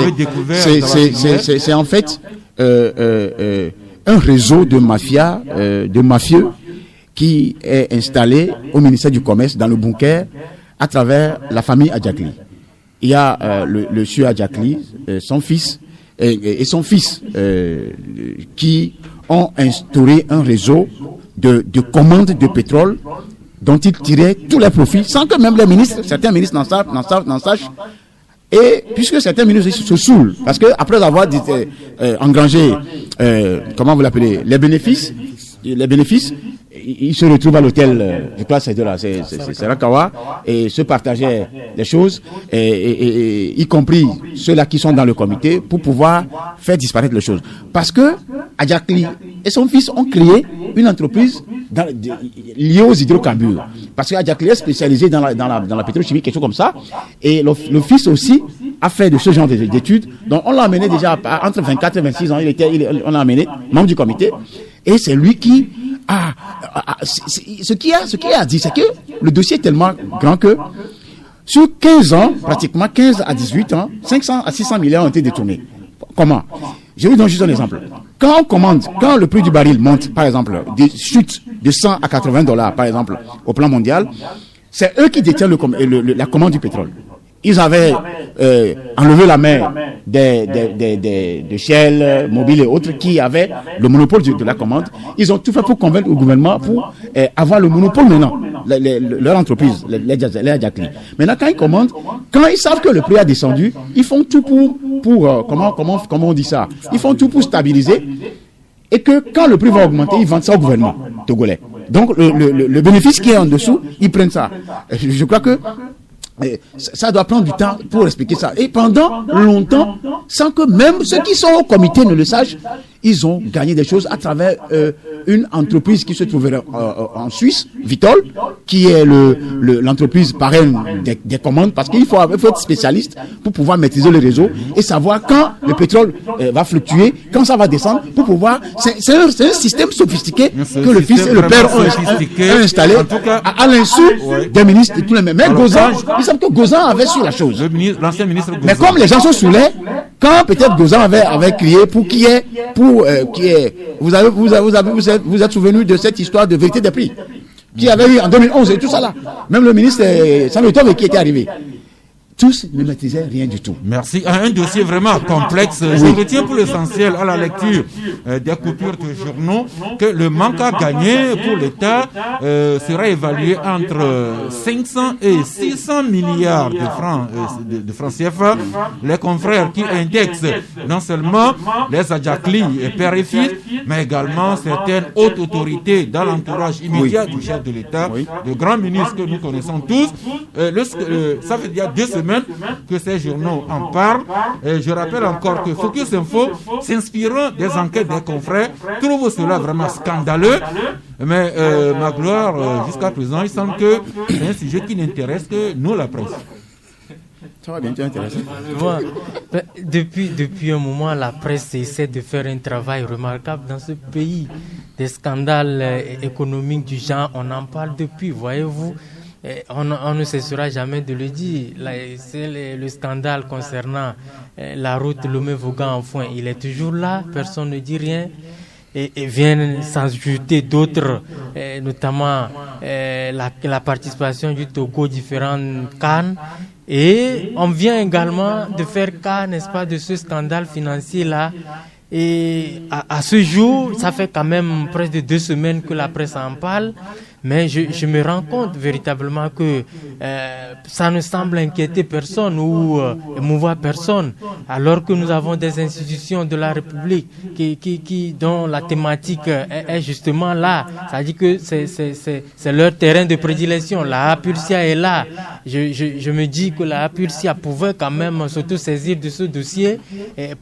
c'est en fait un réseau de mafias, de mafieux qui est installé au ministère du Commerce dans le bunker à travers la famille Adjacli. Il y a le sieur Adjacli, son fils et son fils qui ont instauré un réseau de commandes de pétrole dont ils tiraient tous les profits sans que même les ministres, certains ministres n'en sachent. Et puisque certains ministres se saoulent, parce que après avoir engrangé, comment vous l'appelez, les bénéfices, ils se retrouvent à l'hôtel, je crois c'est Rakawa, et se partageaient les choses, et y compris ceux-là qui sont dans le comité, pour pouvoir faire disparaître les choses. Parce que Adjacli et son fils ont créé une entreprise liée aux hydrocarbures. Parce que Adjacli est spécialisé dans la pétrochimie, quelque chose comme ça, et le fils aussi a fait de ce genre d'études. Donc on l'a amené déjà entre 24 et 26 ans, on l'a amené membre du comité, et c'est lui qui ce qui a dit, c'est que le dossier est tellement grand que sur 15 ans, pratiquement 15 à 18 ans, 500 à 600 milliards ont été détournés. Comment? Je vous donne juste un exemple. Quand le prix du baril monte, par exemple, chute de 100 à 80 $, par exemple, au plan mondial, c'est eux qui détiennent la commande du pétrole. Ils avaient enlevé la main de Shell, Mobil et autres qui avaient le monopole de la commande. Ils ont tout fait pour convaincre le gouvernement pour avoir le monopole maintenant, leur entreprise, les Adjacli. Maintenant, quand ils commandent, quand ils savent que le prix a descendu, ils font tout pour comment on dit ça? Ils font tout pour stabiliser et que quand le prix va augmenter, ils vendent ça au gouvernement togolais. Donc, le bénéfice qui est en dessous, ils prennent ça. Je crois que ça doit prendre du temps pour expliquer ça. Et pendant longtemps, sans que même ceux qui sont au comité ne le sachent, ils ont gagné des choses à travers une entreprise qui se trouverait en Suisse, Vitol, qui est l'entreprise parraine des commandes, parce qu'il faut être spécialiste pour pouvoir maîtriser le réseau et savoir quand le pétrole va fluctuer, quand ça va descendre, pour pouvoir... C'est un système sophistiqué que le fils et le père ont installé à l'insu des ministres et tous les mêmes. Mais Gozan, ils savent que Gozan avait su la chose. L'ancien ministre Gozan. Mais comme les gens sont saoulés, quand peut-être Gozan avait crié pour qu'il y ait... Vous êtes souvenu de cette histoire de vérité des prix qui avait eu en 2011 et tout ça là. Même le ministre Samuel qui était arrivé. Tous ne maîtrisaient rien du tout. Merci. Un dossier vraiment complexe. Je retiens pour l'essentiel à la lecture des coupures de journaux que le manque à gagner pour l'État sera évalué entre 500 et 600 milliards de francs CFA. Les confrères qui indexent non seulement les Adjacli et père et fils, mais également certaines hautes autorités dans l'entourage immédiat du chef de l'État, de grands ministres que nous connaissons tous. Ça veut dire 2 semaines que ces journaux en parlent. Et je rappelle encore que Focus Info, s'inspirant des enquêtes des confrères, trouve cela vraiment scandaleux. Mais Magloire, jusqu'à présent, il semble que c'est un sujet qui n'intéresse que nous, la presse. Ça va bien t'intéresser. Depuis un moment, la presse essaie de faire un travail remarquable dans ce pays. des scandales économiques du genre, on en parle depuis, voyez-vous. On ne cessera jamais de le dire. Là, c'est le scandale concernant la route Lomé-Vaughan-Enfouin. Il est toujours là, personne ne dit rien. Et viennent s'ajouter d'autres, notamment la participation du Togo aux différentes CAN. Et on vient également de faire cas, n'est-ce pas, de ce scandale financier-là. Et à ce jour, ça fait quand même presque 2 semaines que la presse en parle. Mais je me rends compte véritablement que ça ne semble inquiéter personne ou émouvoir personne, alors que nous avons des institutions de la République dont la thématique est justement là. Ça dit que c'est leur terrain de prédilection. La APULSIA est là. Je me dis que la APULSIA pouvait quand même s'auto-saisir de ce dossier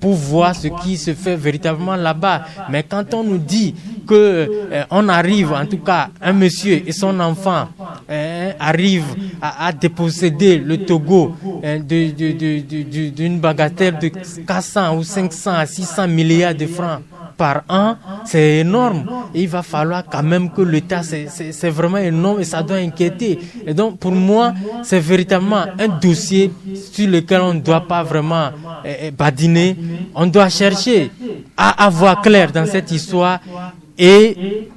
pour voir ce qui se fait véritablement là-bas. Mais quand on nous dit que on arrive, en tout cas, un monsieur et son enfant arrivent à déposséder le Togo d'une bagatelle de 400 ou 500 à 600 milliards de francs par an, c'est énorme. Et il va falloir quand même que l'État, c'est vraiment énorme et ça doit inquiéter. Et donc, pour moi, c'est véritablement un dossier sur lequel on ne doit pas vraiment badiner. On doit chercher à voir clair dans cette histoire et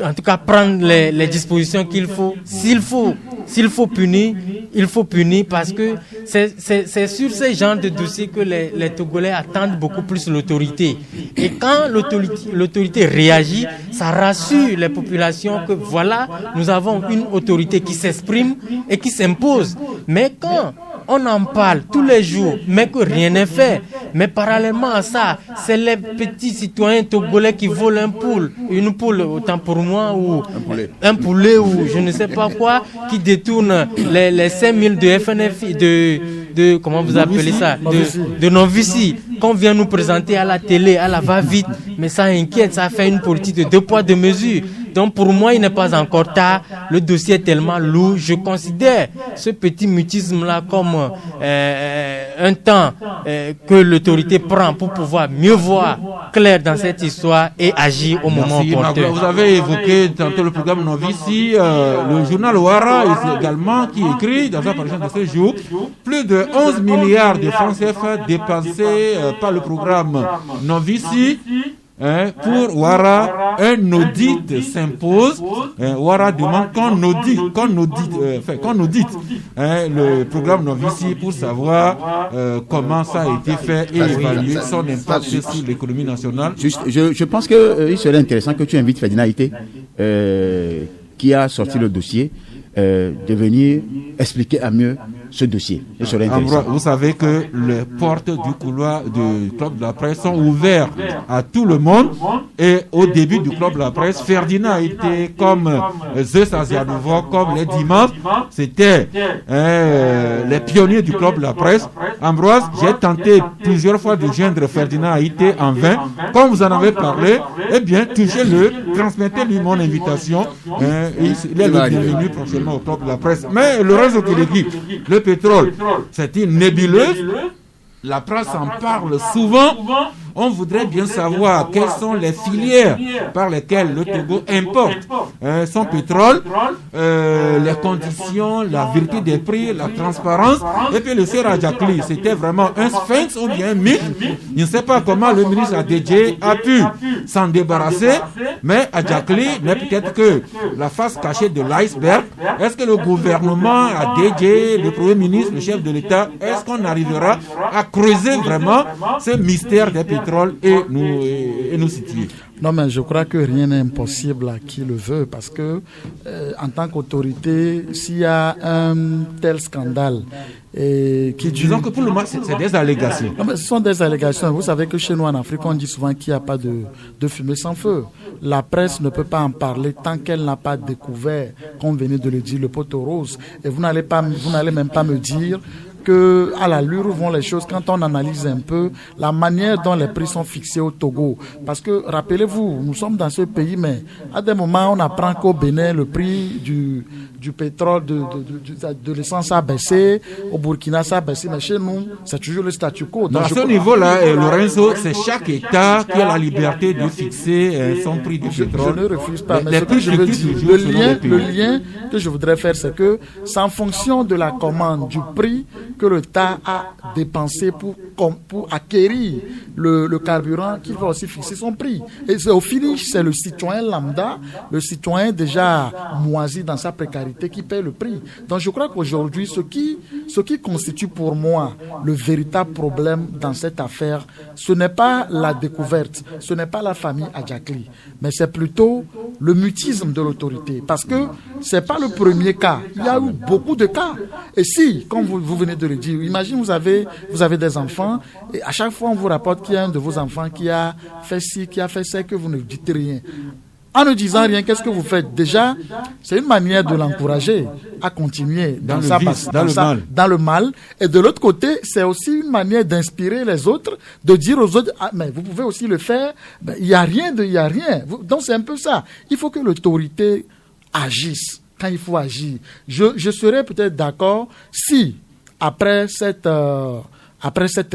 en tout cas prendre les dispositions qu'il faut. S'il faut punir, il faut punir parce que c'est sur ce genre de dossiers que les Togolais attendent beaucoup plus l'autorité. Et quand l'autorité réagit, ça rassure les populations que voilà, nous avons une autorité qui s'exprime et qui s'impose. Mais quand on en parle tous les jours, mais que rien n'est fait. Mais parallèlement à ça, c'est les petits citoyens togolais qui volent une poule, autant pour moi, ou un poulet, ou je ne sais pas quoi, qui détournent les 5000 de FNFI, de comment vous appelez ça, de non-vici, qu'on vient nous présenter à la télé, à la va-vite. Mais ça inquiète, ça fait une politique de 2 poids 2 mesures. Donc pour moi, il n'est pas encore tard. Le dossier est tellement lourd. Je considère ce petit mutisme-là comme un temps que l'autorité prend pour pouvoir mieux voir clair dans cette histoire et agir au moment opportun. Vous avez évoqué tantôt le programme Novici. Le journal Ouara également qui écrit dans sa parution de ce jour plus de 11 milliards de francs CFA dépensés par le programme Novici. Pour Ouara, un audit s'impose. Ouara demande qu'on audite le programme Novici pour savoir comment ça a été fait et évaluer son impact sur l'économie nationale. Je pense qu'il serait intéressant que tu invites Ferdinand Ité, qui a sorti le dossier, de venir expliquer à mieux ce dossier. Vous savez que les portes du couloir du Club de la Presse sont ouvertes à tout le monde. Et au début du Club de la Presse, Ferdinand a été comme Zeus Asianouvo, comme les dimanches. C'était les pionniers du Club de la Presse. Ambroise, j'ai tenté plusieurs fois de joindre Ferdinand Haïté en vain. Comme vous en avez parlé, eh bien, touchez-le, transmettez-lui mon invitation. Il est le bienvenu prochainement au Club de la Presse. Mais le réseau qui l'équipe, le pétrole, c'est une nébuleuse. La presse en parle souvent. On voudrait bien savoir quelles sont les filières par lesquelles le Togo importe son pétrole, les conditions, la vérité des prix, la transparence. Et puis le sieur Adjakli, c'était vraiment un sphinx ou bien un mythe. Je ne sais pas comment le ministre Adedje a pu s'en débarrasser, mais Adjakli n'est peut-être que la face cachée de l'iceberg. Est-ce que le gouvernement Adedje, le Premier ministre, le chef de l'État, est-ce qu'on arrivera à creuser vraiment ce mystère des pétroles et nous situer? Non, mais je crois que rien n'est impossible à qui le veut, parce que en tant qu'autorité, s'il y a un tel scandale disons que pour le moment, c'est des allégations. Non, mais ce sont des allégations. Vous savez que chez nous en Afrique, on dit souvent qu'il n'y a pas de fumée sans feu. La presse ne peut pas en parler tant qu'elle n'a pas découvert, comme venait de le dire, le poteau rose. Et vous n'allez même pas me dire que à l'allure où vont les choses, quand on analyse un peu la manière dont les prix sont fixés au Togo, parce que rappelez-vous, nous sommes dans ce pays, mais à des moments on apprend qu'au Bénin le prix du pétrole, de l'essence a baissé, au Burkina ça a baissé, mais chez nous c'est toujours le statu quo. Donc à ce niveau-là, Lorenzo, c'est chaque État qui a la liberté de fixer son prix du pétrole. Je ne refuse pas, mais ce que je veux dire, le lien que je voudrais faire, c'est que c'est en fonction de la commande, du prix que l'État a dépensé pour acquérir le carburant qu'il va aussi fixer son prix. Et au finish, c'est le citoyen lambda, le citoyen déjà moisi dans sa précarité qui paie le prix. Donc je crois qu'aujourd'hui, ce qui constitue pour moi le véritable problème dans cette affaire, ce n'est pas la découverte, ce n'est pas la famille Adjakli, mais c'est plutôt le mutisme de l'autorité. Parce que c'est pas le premier cas. Il y a eu beaucoup de cas. Et si, comme vous venez de le dire, imagine vous avez des enfants et à chaque fois on vous rapporte qu'il y a un de vos enfants qui a fait ci, qui a fait ça, que vous ne dites rien. En ne disant rien, qu'est-ce que vous faites? Déjà, c'est une manière de l'encourager à continuer dans le mal. Et de l'autre côté, c'est aussi une manière d'inspirer les autres, de dire aux autres, ah, mais vous pouvez aussi le faire. Il n'y a rien. Donc c'est un peu ça. Il faut que l'autorité agisse quand il faut agir. Je serais peut-être d'accord si, après cette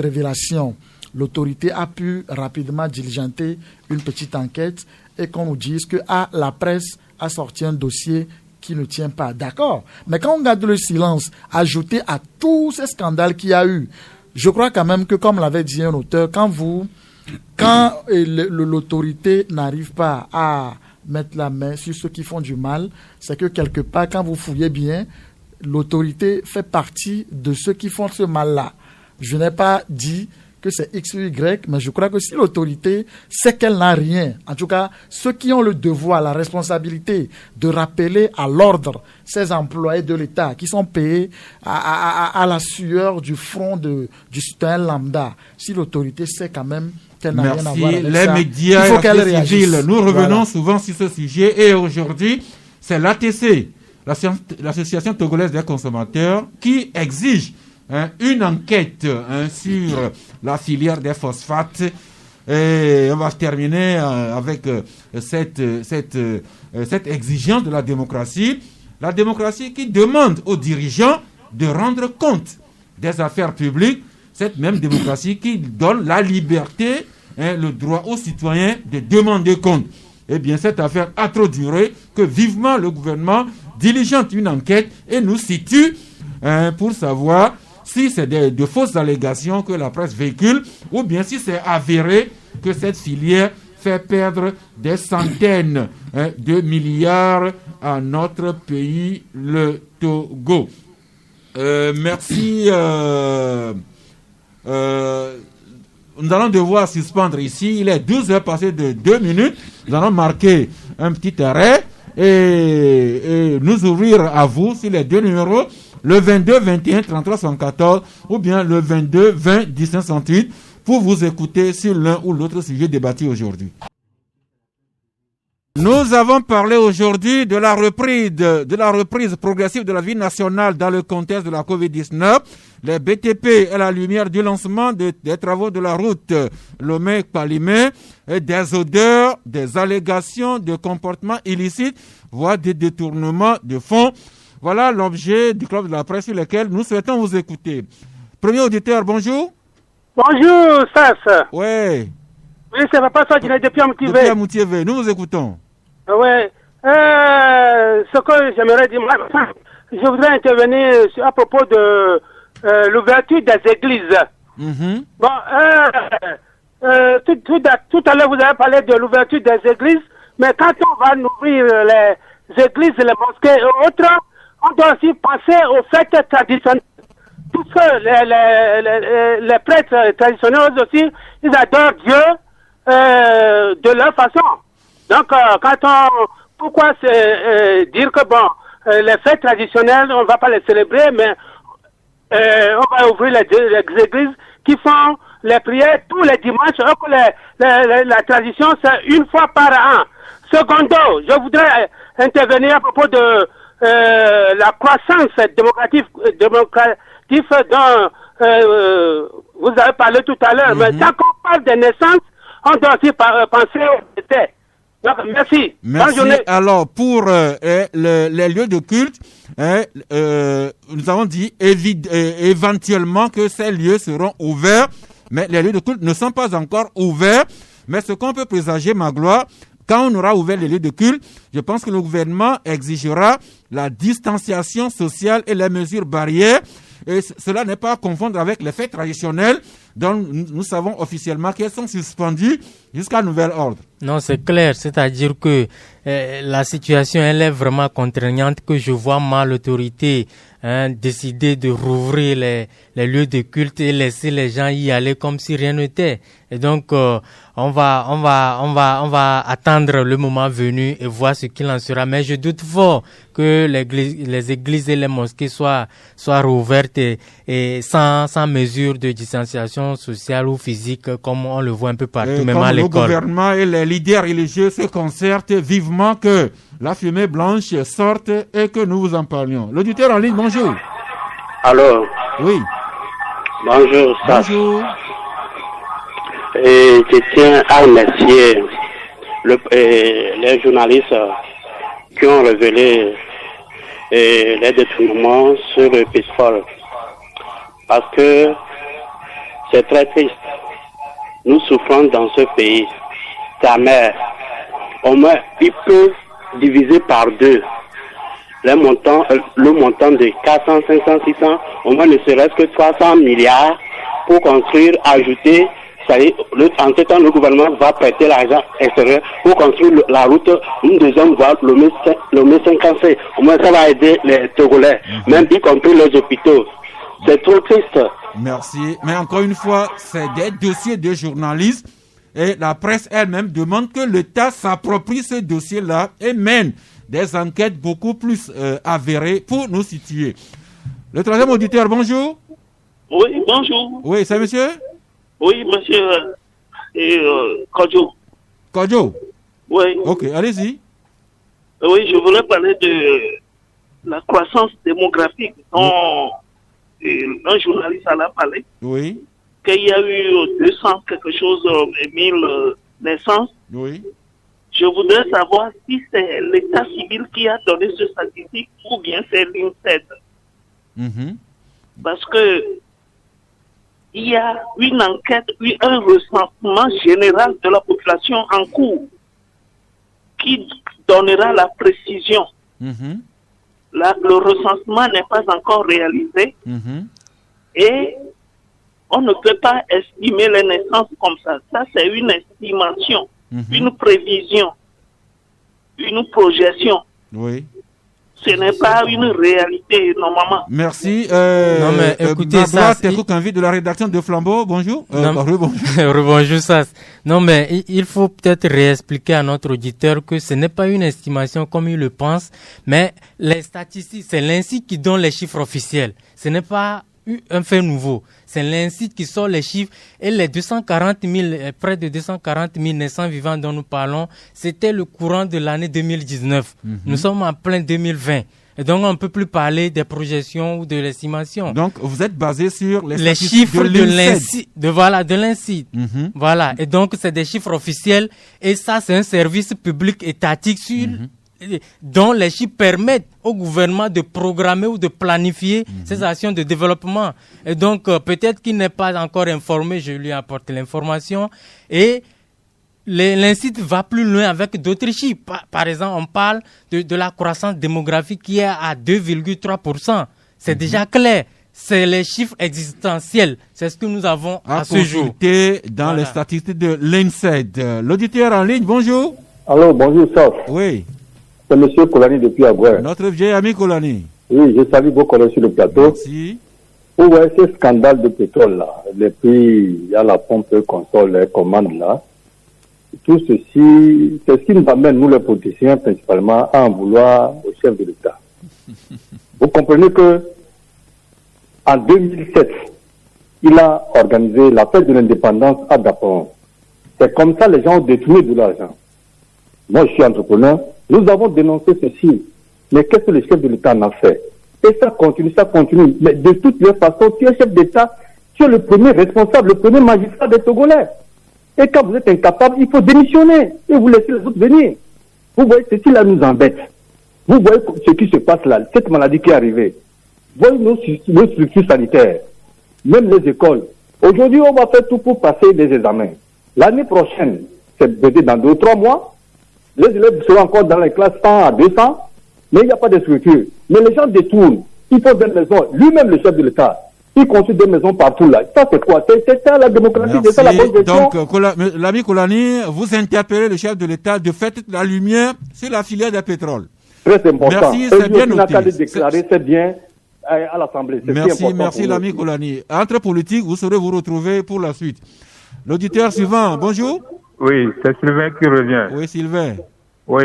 révélation, l'autorité a pu rapidement diligenter une petite enquête et qu'on nous dise que la presse a sorti un dossier qui ne tient pas. D'accord. Mais quand on garde le silence, ajouté à tous ces scandales qu'il y a eu, je crois quand même que, comme l'avait dit un auteur, quand l'autorité n'arrive pas à mettre la main sur ceux qui font du mal, c'est que quelque part, quand vous fouillez bien, l'autorité fait partie de ceux qui font ce mal-là. Je n'ai pas dit que c'est X ou Y, mais je crois que si l'autorité sait qu'elle n'a rien, en tout cas, ceux qui ont le devoir, la responsabilité de rappeler à l'ordre ces employés de l'État qui sont payés à la sueur du front du citoyen lambda, si l'autorité sait quand même qu'elle n'a rien à voir avec les ça, médias, il faut qu'elle réagisse. Nous revenons souvent sur ce sujet et aujourd'hui, c'est l'ATC, l'Association togolaise des consommateurs, qui exige une enquête sur la filière des phosphates. Et on va terminer avec cette exigence de la démocratie. La démocratie qui demande aux dirigeants de rendre compte des affaires publiques. Cette même démocratie qui donne la liberté, le droit aux citoyens de demander compte. Eh bien, cette affaire a trop duré que vivement le gouvernement diligente une enquête et nous situe pour savoir si c'est de fausses allégations que la presse véhicule ou bien si c'est avéré que cette filière fait perdre des centaines de milliards à notre pays, le Togo. Merci. Nous allons devoir suspendre ici. Il est 12h passé de 2 minutes. Nous allons marquer un petit arrêt et nous ouvrir à vous sur les 2 numéros. Le 22 21 33 74 ou bien le 22 20 19 68 pour vous écouter sur l'un ou l'autre sujet débattu aujourd'hui. Nous avons parlé aujourd'hui de la reprise progressive de la vie nationale dans le contexte de la Covid-19. Les BTP à la lumière du lancement des travaux de la route Lomé-Palimé, des odeurs, des allégations de comportements illicites, voire des détournements de fonds. Voilà l'objet du club de la presse sur lequel nous souhaitons vous écouter. Premier auditeur, bonjour. Bonjour, Sas. Oui. Oui, c'est Papa Soadjine depuis Amoutivé. Depuis Amoutivé, nous vous écoutons. Oui. Ce que j'aimerais dire, je voudrais intervenir à propos de l'ouverture des églises. Mm-hmm. Bon, tout à l'heure, vous avez parlé de l'ouverture des églises, mais quand on va ouvrir les églises, les mosquées et autres, on doit aussi penser aux fêtes traditionnelles. Tous les prêtres traditionnels aussi, ils adorent Dieu de leur façon. Donc, pourquoi dire que bon, les fêtes traditionnelles, on va pas les célébrer, mais on va ouvrir les églises qui font les prières tous les dimanches, alors que la tradition, c'est une fois par an. Secondo, je voudrais intervenir à propos de la croissance démocratique positif dont vous avez parlé tout à l'heure. Mais quand on parle de naissance, on doit aussi penser au décès. Donc, merci. Merci. Bonne journée. Alors, pour les lieux de culte, nous avons dit éventuellement que ces lieux seront ouverts, mais les lieux de culte ne sont pas encore ouverts. Mais ce qu'on peut présager, Magloire, quand on aura ouvert les lieux de culte, je pense que le gouvernement exigera la distanciation sociale et les mesures barrières. Et cela n'est pas à confondre avec les fêtes traditionnelles dont nous savons officiellement qu'elles sont suspendues jusqu'à nouvel ordre. Non, c'est clair. C'est-à-dire que la situation, elle est vraiment contraignante, que je vois mal l'autorité décider de rouvrir les lieux de culte et laisser les gens y aller comme si rien n'était. Et donc, on va attendre le moment venu et voir ce qu'il en sera. Mais je doute fort que les églises et les mosquées soient rouvertes et sans mesure de distanciation sociale ou physique, comme on le voit un peu partout, même à l'école. Le gouvernement et les leaders religieux se concertent vivement que la fumée blanche sorte et que nous vous en parlions. L'auditeur en ligne, bonjour. Allô. Oui. Bonjour, Saf. Bonjour. Et je tiens à remercier les journalistes qui ont révélé les détournements sur le pétrole. Parce que c'est très triste. Nous souffrons dans ce pays. Ta mère, au moins, il peut diviser par deux le montant de 400, 500, 600, au moins ne serait-ce que 300 milliards pour construire, ajouter. En ce temps, le gouvernement va prêter l'argent extérieur pour construire la route, une deuxième voie, le 50C. Au moins, ça va aider les Togolais, même y compris les hôpitaux. C'est trop triste. Merci. Mais encore une fois, c'est des dossiers de journalistes et la presse elle-même demande que l'État s'approprie ce dossier-là et mène des enquêtes beaucoup plus avérées pour nous situer. Le troisième auditeur, bonjour. Oui, bonjour. Oui, c'est monsieur? Oui, monsieur Kodjo. Kodjo? Oui. Ok, allez-y. Oui, je voulais parler de la croissance démographique dont un journaliste en a parlé. Oui. Qu'il y a eu 200 quelque chose 1000 naissances. Oui. Je voudrais savoir si c'est l'état civil qui a donné ce statistique ou bien c'est l'INSED. Parce que il y a une enquête, un recensement général de la population en cours qui donnera la précision. Le recensement n'est pas encore réalisé et on ne peut pas estimer les naissances comme ça. Ça, c'est une estimation, une prévision, une projection. Oui. Ce n'est pas une réalité, normalement. Merci. Non, mais écoutez, ça. Envie de la rédaction de Flambeau, bonjour. Bonjour, ça. Non, mais il faut peut-être réexpliquer à notre auditeur que ce n'est pas une estimation comme il le pense, mais les statistiques, c'est l'INSEE qui donne les chiffres officiels. Ce n'est pas un fait nouveau. C'est l'INSEE qui sort les chiffres et les 240 000, près de 240 000 naissants vivants dont nous parlons, c'était le courant de l'année 2019. Nous sommes en plein 2020. Et donc, on ne peut plus parler des projections ou de l'estimation. Donc, vous êtes basé sur les chiffres de l'INSEE. De l'INSEE. Voilà. Et donc, c'est des chiffres officiels. Et ça, c'est un service public étatique dont les chiffres permettent au gouvernement de programmer ou de planifier ses actions de développement. Et donc, peut-être qu'il n'est pas encore informé, je lui apporte l'information. Et l'INSEE va plus loin avec d'autres chiffres. Par exemple, on parle de la croissance démographique qui est à 2,3%. C'est déjà clair. C'est les chiffres existentiels. C'est ce que nous avons à ce jour. Dans les statistiques de l'INSEE. L'auditeur en ligne, bonjour. Allô, bonjour, Saf. Oui. C'est M. Kolani depuis Agoué. Notre vieil ami Kolani. Oui, je salue vos collègues sur le plateau. Merci. Vous voyez ce scandale de pétrole là, les prix, il y a la pompe console, les commandes là. Tout ceci, c'est ce qui nous amène, nous les politiciens, principalement, à en vouloir au chef de l'État. Vous comprenez que en 2007, il a organisé la fête de l'indépendance à Dapon. C'est comme ça les gens ont détourné de l'argent. Moi, je suis entrepreneur. Nous avons dénoncé ceci. Mais qu'est-ce que le chef de l'État en a fait? Et ça continue, ça continue. Mais de toutes les façons, tu es chef d'État, tu es le premier responsable, le premier magistrat des Togolais. Et quand vous êtes incapable, il faut démissionner et vous laisser les autres venir. Vous voyez, ceci là nous embête. Vous voyez ce qui se passe là, cette maladie qui est arrivée. Voyez nos structures sanitaires, même les écoles. Aujourd'hui, on va faire tout pour passer des examens. L'année prochaine, c'est peut-être dans 2 ou 3 mois, les élèves seront encore dans les classes 100 à 200, mais il n'y a pas de structure. Mais les gens détournent. Ils font des maisons. Lui-même, le chef de l'État, il construit des maisons partout là. Ça, c'est quoi? C'est ça la démocratie, c'est ça la bonne gestion. Donc, l'ami Kolani, vous interpellez le chef de l'État de faire toute la lumière sur la filière des pétroles. Très important. Merci, c'est bien noté. C'est bien à l'Assemblée. Merci l'ami Kolani. Entre politique, vous saurez vous retrouver pour la suite. L'auditeur suivant, bonjour. Oui, c'est Sylvain qui revient. Oui, Sylvain. Oui,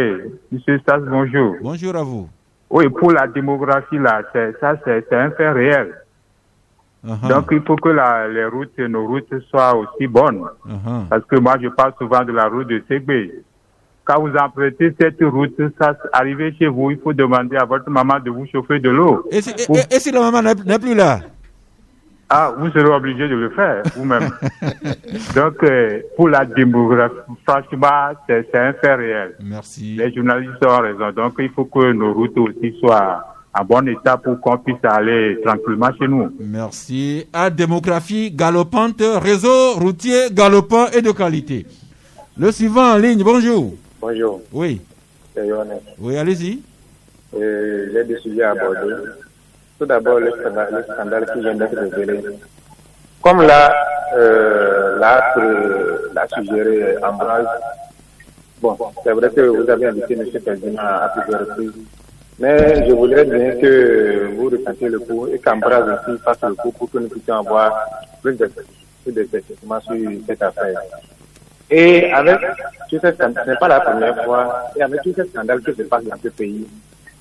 monsieur Stas, bonjour. Bonjour à vous. Oui, pour la démographie, là, c'est un fait réel. Donc, il faut que nos routes soient aussi bonnes. Parce que moi, je parle souvent de la route de Ségbé. Quand vous empruntez cette route, arrivez chez vous, il faut demander à votre maman de vous chauffer de l'eau. Et si la maman n'est plus là? Ah, vous serez obligé de le faire vous-même. Donc, pour la démographie, franchement, c'est un fait réel. Merci. Les journalistes ont raison. Donc, il faut que nos routes aussi soient en bon état pour qu'on puisse aller tranquillement chez nous. Merci. À démographie galopante, réseau routier galopant et de qualité. Le suivant en ligne, bonjour. Bonjour. Oui. C'est Yohannes. Oui, allez-y. J'ai des sujets à aborder. Tout d'abord, le scandale qui vient d'être révélé. Comme l'a suggéré Ambroise, bon, c'est vrai que vous avez invité M. Président à plusieurs reprises, mais je voudrais bien que vous ressentiez le coup et qu'Ambroise aussi fasse le coup pour que nous puissions avoir plus d'éclaircissements sur cette affaire. Et avec tout ce scandale, ce n'est pas la première fois, et avec tout ce scandale qui se passe dans ce pays,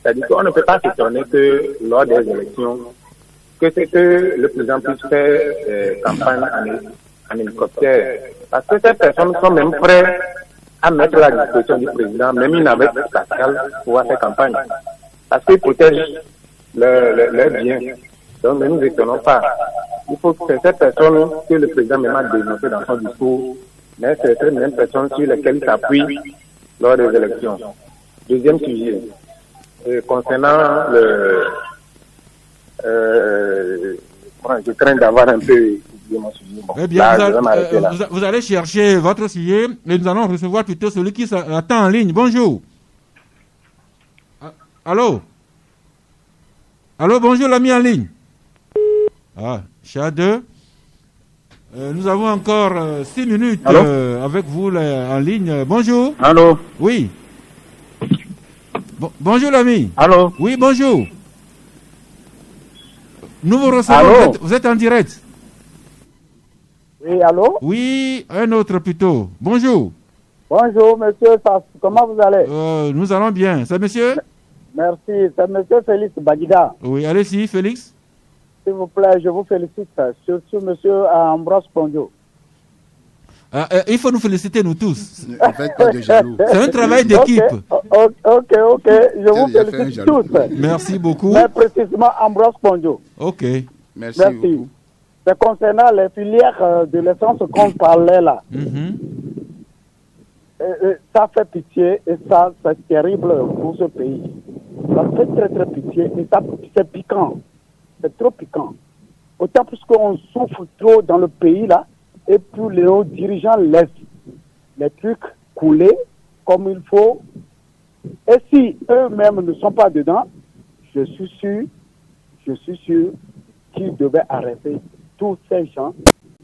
c'est-à-dire qu'on ne peut pas s'étonner que lors des élections, que le président puisse faire campagne en hélicoptère. Parce que ces personnes sont même prêtes à mettre à la disposition du président, même une navette spatiale pour faire campagne. Parce qu'ils protègent leurs biens. Donc ne nous étonnons pas. Il faut que ces personnes que le président même a dénoncées dans son discours, mais c'est ces mêmes personnes sur lesquelles il s'appuie lors des élections. Deuxième sujet. Concernant je crains d'avoir un peu oublié mon sujet. Bon, eh bien, là, vous allez chercher votre sujet et nous allons recevoir plutôt celui qui attend en ligne. Bonjour. Allô? Allô, bonjour l'ami en ligne. Ah, Chad. Nous avons encore 6 minutes avec vous en ligne. Bonjour. Allô? Oui. Bonjour l'ami. Allô? Oui, bonjour. Nous vous recevons. Vous êtes en direct. Oui, allô? Oui, un autre plutôt. Bonjour. Bonjour, monsieur. Comment vous allez? Nous allons bien. C'est monsieur? Merci. C'est monsieur Félix Badida. Oui, allez-y, Félix. S'il vous plaît, je vous félicite. Surtout monsieur Ambroise Pondio. Il faut nous féliciter, nous tous. Ne faites pas de jaloux. C'est un travail d'équipe. Ok. Je vous félicite tous. Merci beaucoup. Mais précisément Ambroise Pondio. Ok. Merci beaucoup. C'est concernant les filières de l'essence qu'on parlait là. Ça fait pitié et ça, c'est terrible pour ce pays. Ça fait très très pitié et ça, c'est piquant. C'est trop piquant. Autant plus qu'on souffre trop dans le pays là. Et puis les hauts dirigeants laissent les trucs couler comme il faut. Et si eux-mêmes ne sont pas dedans, je suis sûr qu'ils devaient arrêter tous ces gens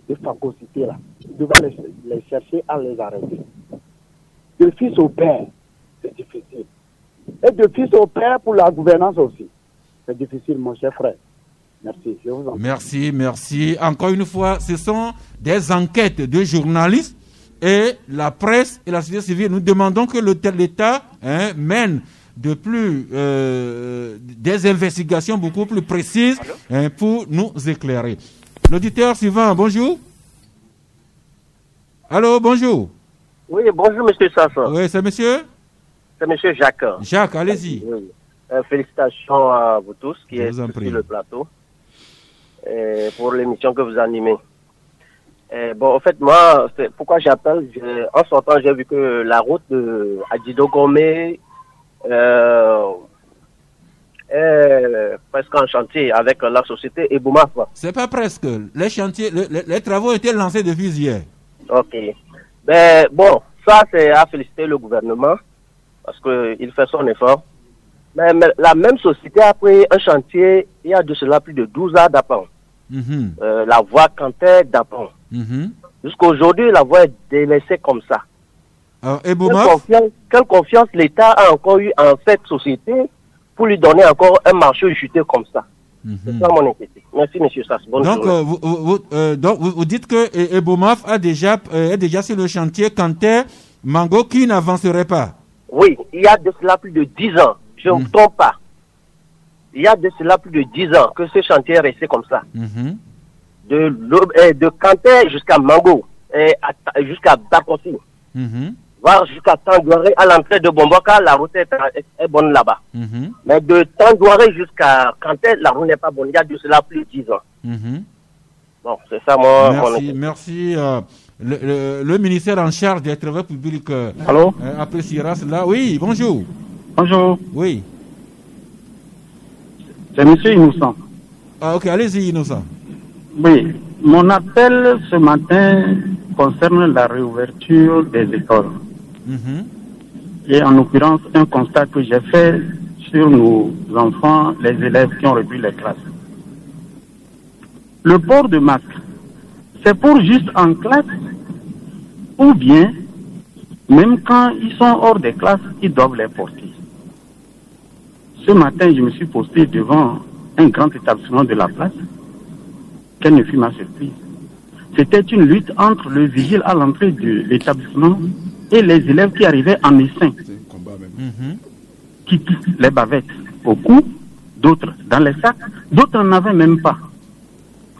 de phagocyté là. Ils devaient les chercher à les arrêter. De fils au père, c'est difficile. Et de fils au père pour la gouvernance aussi. C'est difficile, mon cher frère. Merci, je vous en prie. Merci. Encore une fois, ce sont des enquêtes de journalistes et la presse et la société civile. Nous demandons que l'État mène des investigations beaucoup plus précises pour nous éclairer. L'auditeur suivant, bonjour. Allô, bonjour. Oui, bonjour, monsieur Sasson. Oui, c'est monsieur? C'est monsieur Jacques. Jacques, allez-y. Oui. Félicitations à vous tous qui êtes sur le plateau pour l'émission que vous animez. Bon, en fait, moi, c'est pourquoi j'appelle. En sortant, j'ai vu que la route de Adjido-Gomé est presque en chantier avec la société Eboumaf. C'est pas presque. Les chantiers, les travaux ont été lancés depuis hier. Ok. Ben, bon, ça, c'est à féliciter le gouvernement parce qu'il fait son effort. Mais la même société a pris un chantier il y a de cela plus de 12 ans d'Apan. La voie Cantet d'Apan. Jusqu'à aujourd'hui, la voie est délaissée comme ça. Quelle confiance l'État a encore eu en cette société pour lui donner encore un marché chuté comme ça? C'est ça mon inquiétude. Merci, monsieur Sass. Bonne journée. Donc, vous dites que Eboumaf est déjà sur le chantier Cantet Mango qui n'avancerait pas? Oui, il y a de cela plus de 10 ans. Je ne me trompe pas. Il y a de cela plus de 10 ans que ce chantier est resté comme ça. De Cantet jusqu'à Mango, jusqu'à Bakossi, voire jusqu'à Tandouaré, à l'entrée de Bomboka, la route est bonne là-bas. Mais de Tandouaré jusqu'à Cantet, la route n'est pas bonne. Il y a de cela plus de 10 ans. Bon, c'est ça Merci. Le ministère en charge des travaux publics appréciera cela. Oui, bonjour. Bonjour. Oui. C'est monsieur Innocent. Ah, ok, allez-y, Innocent. Oui, mon appel ce matin concerne la réouverture des écoles. Et en l'occurrence, un constat que j'ai fait sur nos enfants, les élèves qui ont repris les classes. Le port de masque, c'est pour juste en classe ou bien, même quand ils sont hors des classes, ils doivent les porter. Ce matin, je me suis posté devant un grand établissement de la place. Quelle ne fut ma surprise? C'était une lutte entre le vigile à l'entrée de l'établissement et les élèves qui arrivaient en essaim, qui poussent les bavettes au cou, d'autres dans les sacs, d'autres n'en avaient même pas.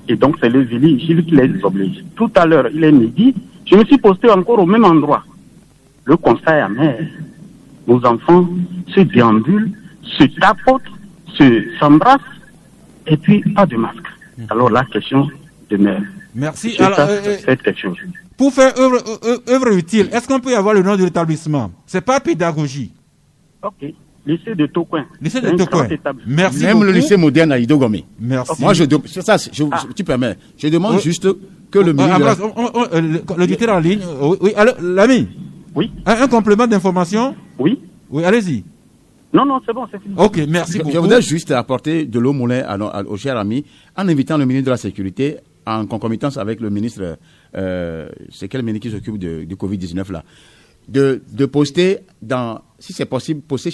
Et donc c'est le vigile qui les oblige. Tout à l'heure, il est midi, je me suis posté encore au même endroit. Le constat est amer. Nos enfants se déambulent, se tapotent, s'embrassent, et puis pas de masque. Alors la question demeure. Merci. Alors, faites quelque chose. Pour faire œuvre utile, est-ce qu'on peut y avoir le nom de l'établissement? C'est pas pédagogie. Ok. Lycée de Tokoin. Lycée de Tokoin. Merci. Même beaucoup. le lycée moderne à Idogomé. Merci. Moi, tu permets. Je demande juste que le ministre. L'auditeur en ligne. Oui, alors, l'ami. Oui. Un complément d'information? Oui. Oui, allez-y. Non, c'est bon, c'est fini. Ok, merci beaucoup. Je voudrais juste apporter de l'eau moulin au cher ami en invitant le ministre de la Sécurité en concomitance avec le ministre, c'est quel ministre qui s'occupe du Covid-19 là, de poster si c'est possible, poster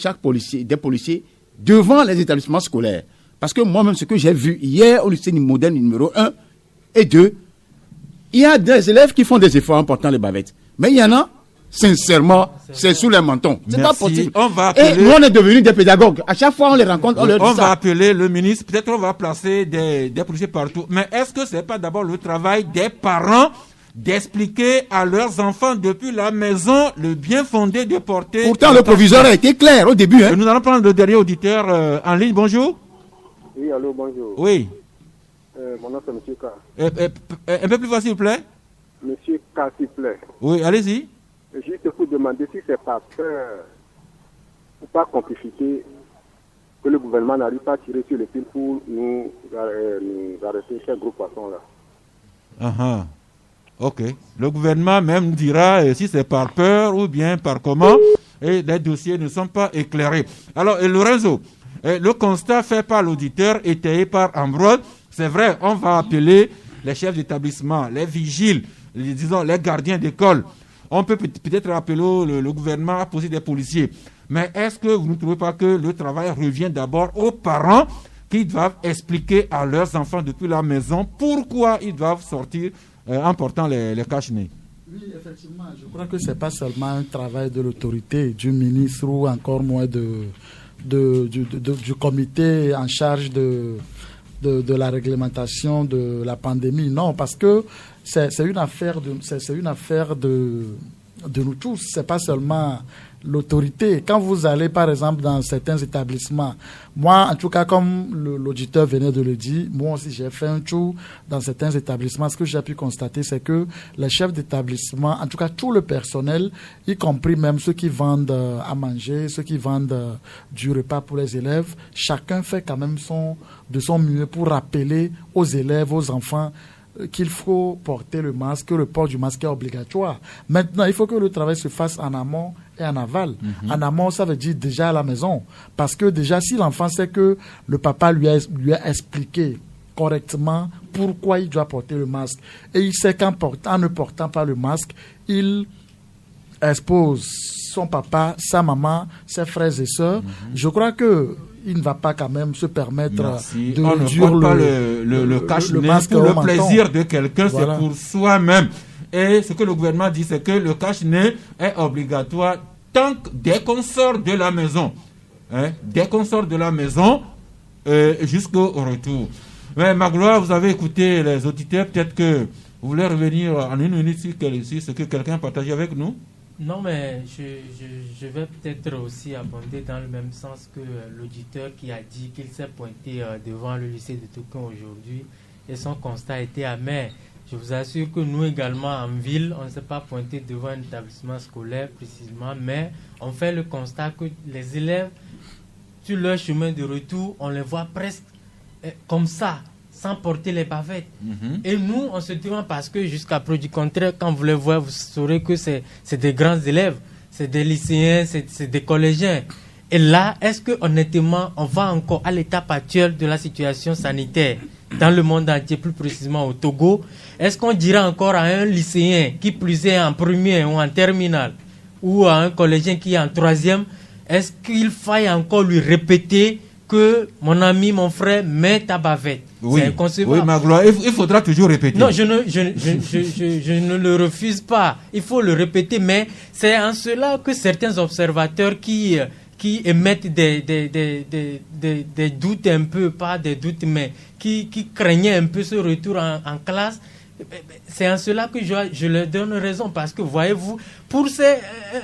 des policiers devant les établissements scolaires. Parce que moi-même, ce que j'ai vu hier au lycée moderne numéro 1 et 2, il y a des élèves qui font des efforts en portant les bavettes. Mais il y en a, sincèrement, c'est sous les mentons. C'est pas possible. Et nous, on est devenus des pédagogues. À chaque fois, on les rencontre, on leur dit ça. On va appeler le ministre. Peut-être on va placer des policiers partout. Mais est-ce que c'est pas d'abord le travail des parents d'expliquer à leurs enfants depuis la maison le bien fondé de porter... Pourtant, le proviseur a été clair au début. Nous allons prendre le dernier auditeur en ligne. Bonjour. Oui, allô, bonjour. Oui. Mon nom, c'est M. K. Un peu plus fort, s'il vous plaît. Monsieur K, s'il vous plaît. Oui, allez-y. Juste pour demander si c'est pas peur ou pas complicité que le gouvernement n'arrive pas à tirer sur les fils pour nous arrêter ces gros poissons-là. Ok. Le gouvernement même dira si c'est par peur ou bien par comment, et les dossiers ne sont pas éclairés. Alors, Lorenzo, le constat fait par l'auditeur, étayé par Ambroise, c'est vrai, on va appeler les chefs d'établissement, les vigiles, disons les gardiens d'école. On peut peut-être appeler le gouvernement à poser des policiers. Mais est-ce que vous ne trouvez pas que le travail revient d'abord aux parents qui doivent expliquer à leurs enfants depuis la maison pourquoi ils doivent sortir en portant les cache-nez? Oui, effectivement, je crois que ce n'est pas seulement un travail de l'autorité, du ministre ou encore moins du comité en charge de la réglementation de la pandémie. Non, parce que c'est une affaire de nous tous. C'est pas seulement l'autorité. Quand vous allez, par exemple, dans certains établissements, moi, en tout cas, comme l'auditeur venait de le dire, moi aussi, j'ai fait un tour dans certains établissements. Ce que j'ai pu constater, c'est que les chefs d'établissement, en tout cas, tout le personnel, y compris même ceux qui vendent à manger, ceux qui vendent du repas pour les élèves, chacun fait quand même de son mieux pour rappeler aux élèves, aux enfants, qu'il faut porter le masque, que le port du masque est obligatoire. Maintenant, il faut que le travail se fasse en amont et en aval. En amont, ça veut dire déjà à la maison. Parce que déjà, si l'enfant sait que le papa lui a expliqué correctement pourquoi il doit porter le masque, et il sait qu'en ne portant pas le masque, il expose son papa, sa maman, ses frères et sœurs. Je crois que il ne va pas quand même se permettre de réduire le cache-nez pour le plaisir de quelqu'un, voilà. C'est pour soi-même. Et ce que le gouvernement dit, c'est que le cache-nez est obligatoire dès qu'on sort de la maison. Dès qu'on sort de la maison jusqu'au retour. Mais Magloire, vous avez écouté les auditeurs, peut-être que vous voulez revenir en une minute sur ce que quelqu'un a partagé avec nous? Non, mais je vais peut-être aussi abonder dans le même sens que l'auditeur qui a dit qu'il s'est pointé devant le lycée de Toucan aujourd'hui et son constat était amer. Je vous assure que nous également en ville, on ne s'est pas pointé devant un établissement scolaire précisément, mais on fait le constat que les élèves, sur leur chemin de retour, on les voit presque comme ça, sans porter les bavettes. Et nous, on se demande parce que jusqu'à preuve du contraire, quand vous les voyez, vous saurez que c'est des grands élèves, c'est des lycéens, c'est des collégiens. Et là, est-ce que honnêtement, on va encore à l'étape actuelle de la situation sanitaire dans le monde entier, plus précisément au Togo, est-ce qu'on dira encore à un lycéen qui plus est en première ou en terminale, ou à un collégien qui est en troisième, est-ce qu'il faille encore lui répéter que mon ami, mon frère, met ta bavette? Oui, c'est inconcevable. Oui, Magloire, il faudra toujours répéter. Non, je ne le refuse pas. Il faut le répéter, mais c'est en cela que certains observateurs qui émettent des doutes un peu, pas des doutes, mais qui craignaient un peu ce retour en classe, c'est en cela que je leur donne raison, parce que voyez-vous, pour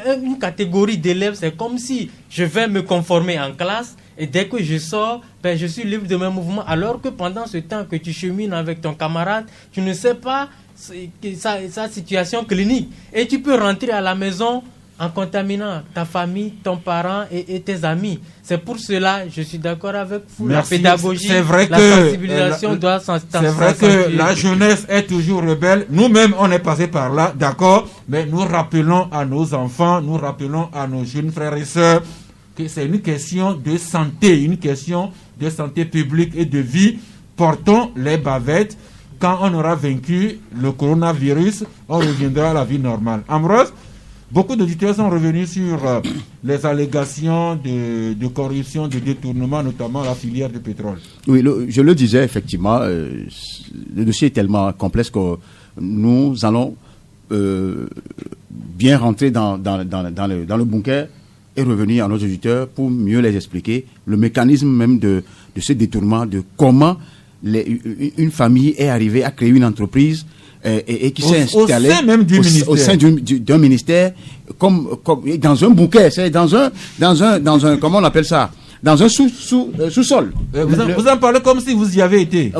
une catégorie d'élèves, c'est comme si je vais me conformer en classe et dès que je sors, je suis libre de mes mouvements, alors que pendant ce temps que tu chemines avec ton camarade, tu ne sais pas sa situation clinique et tu peux rentrer à la maison en contaminant ta famille, ton parent et tes amis. C'est pour cela, je suis d'accord avec vous. Merci. La pédagogie, la sensibilisation doit s'intensifier. C'est vrai que la jeunesse est toujours rebelle. Nous-mêmes, on est passé par là, d'accord, mais nous rappelons à nos enfants, nous rappelons à nos jeunes frères et sœurs que c'est une question de santé, une question de santé publique et de vie. Portons les bavettes. Quand on aura vaincu le coronavirus, on reviendra à la vie normale. Ambrose, beaucoup d'auditeurs sont revenus sur les allégations de corruption, de détournement, notamment la filière du pétrole. Oui, je le disais, effectivement, le dossier est tellement complexe que nous allons bien rentrer dans le bunker et revenir à nos auditeurs pour mieux les expliquer le mécanisme même de ce détournement, de comment une famille est arrivée à créer une entreprise et qui s'est installée au sein d'un ministère comme dans un bunker, c'est dans un comment on appelle ça, dans un sous-sol. Vous en parlez comme si vous y avez été.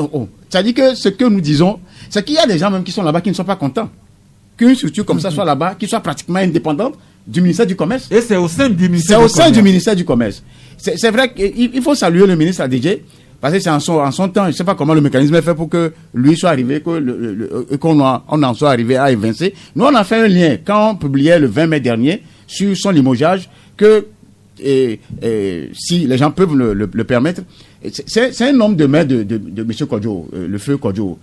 C'est-à-dire que ce que nous disons, c'est qu'il y a des gens même qui sont là-bas qui ne sont pas contents qu'une structure comme ça soit là-bas, qui soit pratiquement indépendante du ministère du Commerce. Et c'est au sein du ministère du ministère du Commerce. C'est vrai qu'il faut saluer le ministre ADG, parce que c'est en son temps, je ne sais pas comment le mécanisme est fait pour que lui soit arrivé, qu'on en soit arrivé à évincer. Nous, on a fait un lien quand on publiait le 20 mai dernier sur son limogeage, que si les gens peuvent le permettre, c'est un homme de main de M. Kodjo, le feu Kodjo.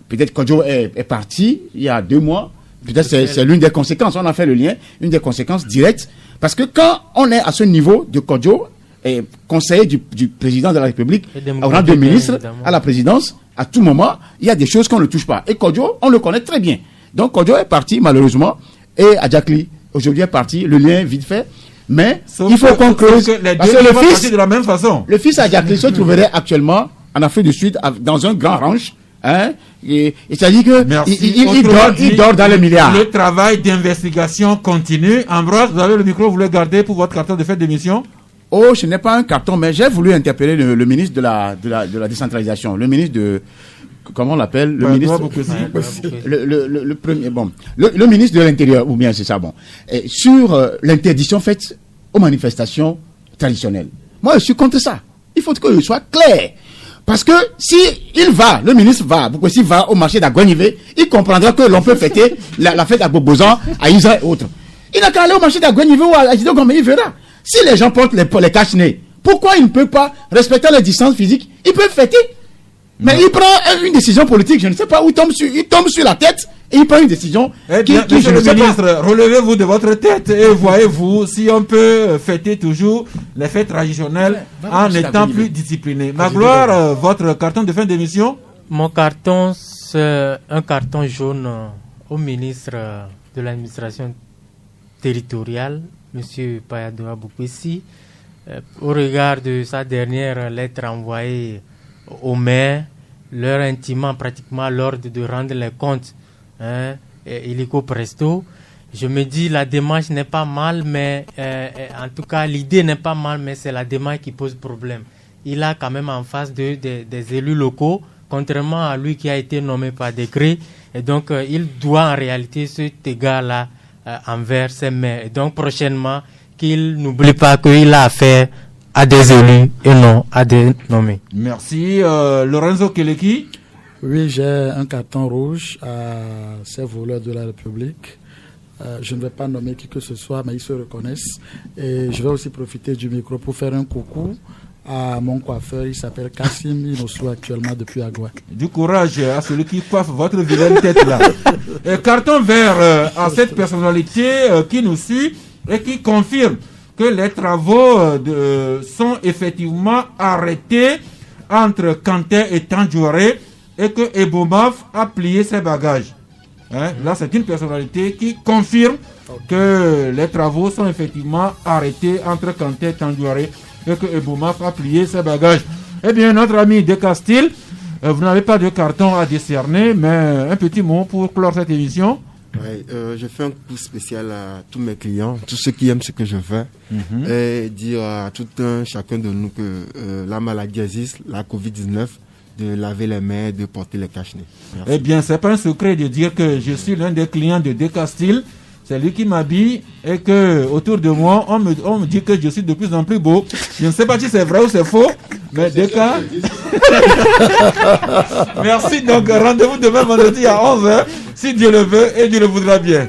Peut-être Kodjo est parti il y a 2 mois. Peut-être c'est l'une des conséquences. On a fait le lien, une des conséquences directes. Parce que quand on est à ce niveau de Kodjo, conseiller du président de la République, au rang de ministre, à la présidence, à tout moment, il y a des choses qu'on ne touche pas. Et Kodjo, on le connaît très bien. Donc Kodjo est parti, malheureusement, et Adjakli, aujourd'hui, est parti, le lien vite fait. Mais il faut qu'on creuse. Parce que le fils Adjakli se trouverait actuellement en Afrique du Sud, dans un grand ranch, Hein? Et c'est-à-dire que il dort dans les milliards. Le travail d'investigation continue. Ambroise, vous avez le micro, vous voulez garder pour votre carton de fête d'émission? Oh, ce n'est pas un carton, mais j'ai voulu interpeller le ministre de la décentralisation, le ministre de... Comment on l'appelle? Le ministre... Le premier... Bon. Le ministre de l'Intérieur, ou bien c'est ça, bon. Et sur l'interdiction faite aux manifestations traditionnelles. Moi, je suis contre ça. Il faut que je sois clair. Parce que si le ministre va, pourquoi s'il va au marché d'Aguanivé, il comprendra que l'on peut fêter la fête à Bobozan, à Isa et autres. Il n'a qu'à aller au marché d'Aguanivé ou à Jidogome, il verra. Si les gens portent les cache-nez, pourquoi il ne peut pas respecter les distances physiques? Il peut fêter. Mais il prend une décision politique, je ne sais pas où il tombe sur la tête et il prend une décision qui je ne sais pas. Relevez-vous de votre tête et voyez-vous si on peut fêter toujours les fêtes traditionnelles en étant plus discipliné. Magloire, votre carton de fin d'émission? Mon carton, c'est un carton jaune au ministre de l'administration territoriale, M. Payadoa Boupessi, au regard de sa dernière lettre envoyée au maire, leur intimant pratiquement l'ordre de rendre les comptes illico presto. Je me dis la démarche n'est pas mal, mais en tout cas l'idée n'est pas mal, mais c'est la démarche qui pose problème. Il a quand même en face des élus locaux, contrairement à lui qui a été nommé par décret, et donc il doit en réalité cet égard-là envers ses maires. Et donc prochainement, qu'il n'oublie pas qu'il a affaire à des élus et non à des nommés. Merci. Lorenzo Keleki? Oui, j'ai un carton rouge à ces voleurs de la République. Je ne vais pas nommer qui que ce soit, mais ils se reconnaissent. Et je vais aussi profiter du micro pour faire un coucou à mon coiffeur. Il s'appelle Kassim, il nous suit actuellement depuis Agua. Du courage à celui qui coiffe votre vilaine tête là. Carton vert à cette personnalité qui nous suit et qui confirme que les travaux sont effectivement arrêtés entre Kanté et Tandjouaré et que Ebomaf a plié ses bagages. Là, c'est une personnalité qui confirme que les travaux sont effectivement arrêtés entre Kanté et Tandjouaré et que Ebomaf a plié ses bagages. Eh bien, notre ami De Castil, vous n'avez pas de carton à décerner, mais un petit mot pour clore cette émission. Ouais, je fais un coup spécial à tous mes clients, tous ceux qui aiment ce que je fais, et dire à tout un chacun de nous que la maladie existe, la Covid-19, de laver les mains, de porter les cache-nez. Eh bien, c'est pas un secret de dire que je suis l'un des clients de De Castil. C'est lui qui m'habille et que autour de moi, on me dit que je suis de plus en plus beau. Je ne sais pas si c'est vrai ou c'est faux, mais Deka. Merci, donc rendez-vous demain vendredi à 11h, si Dieu le veut et Dieu le voudra bien.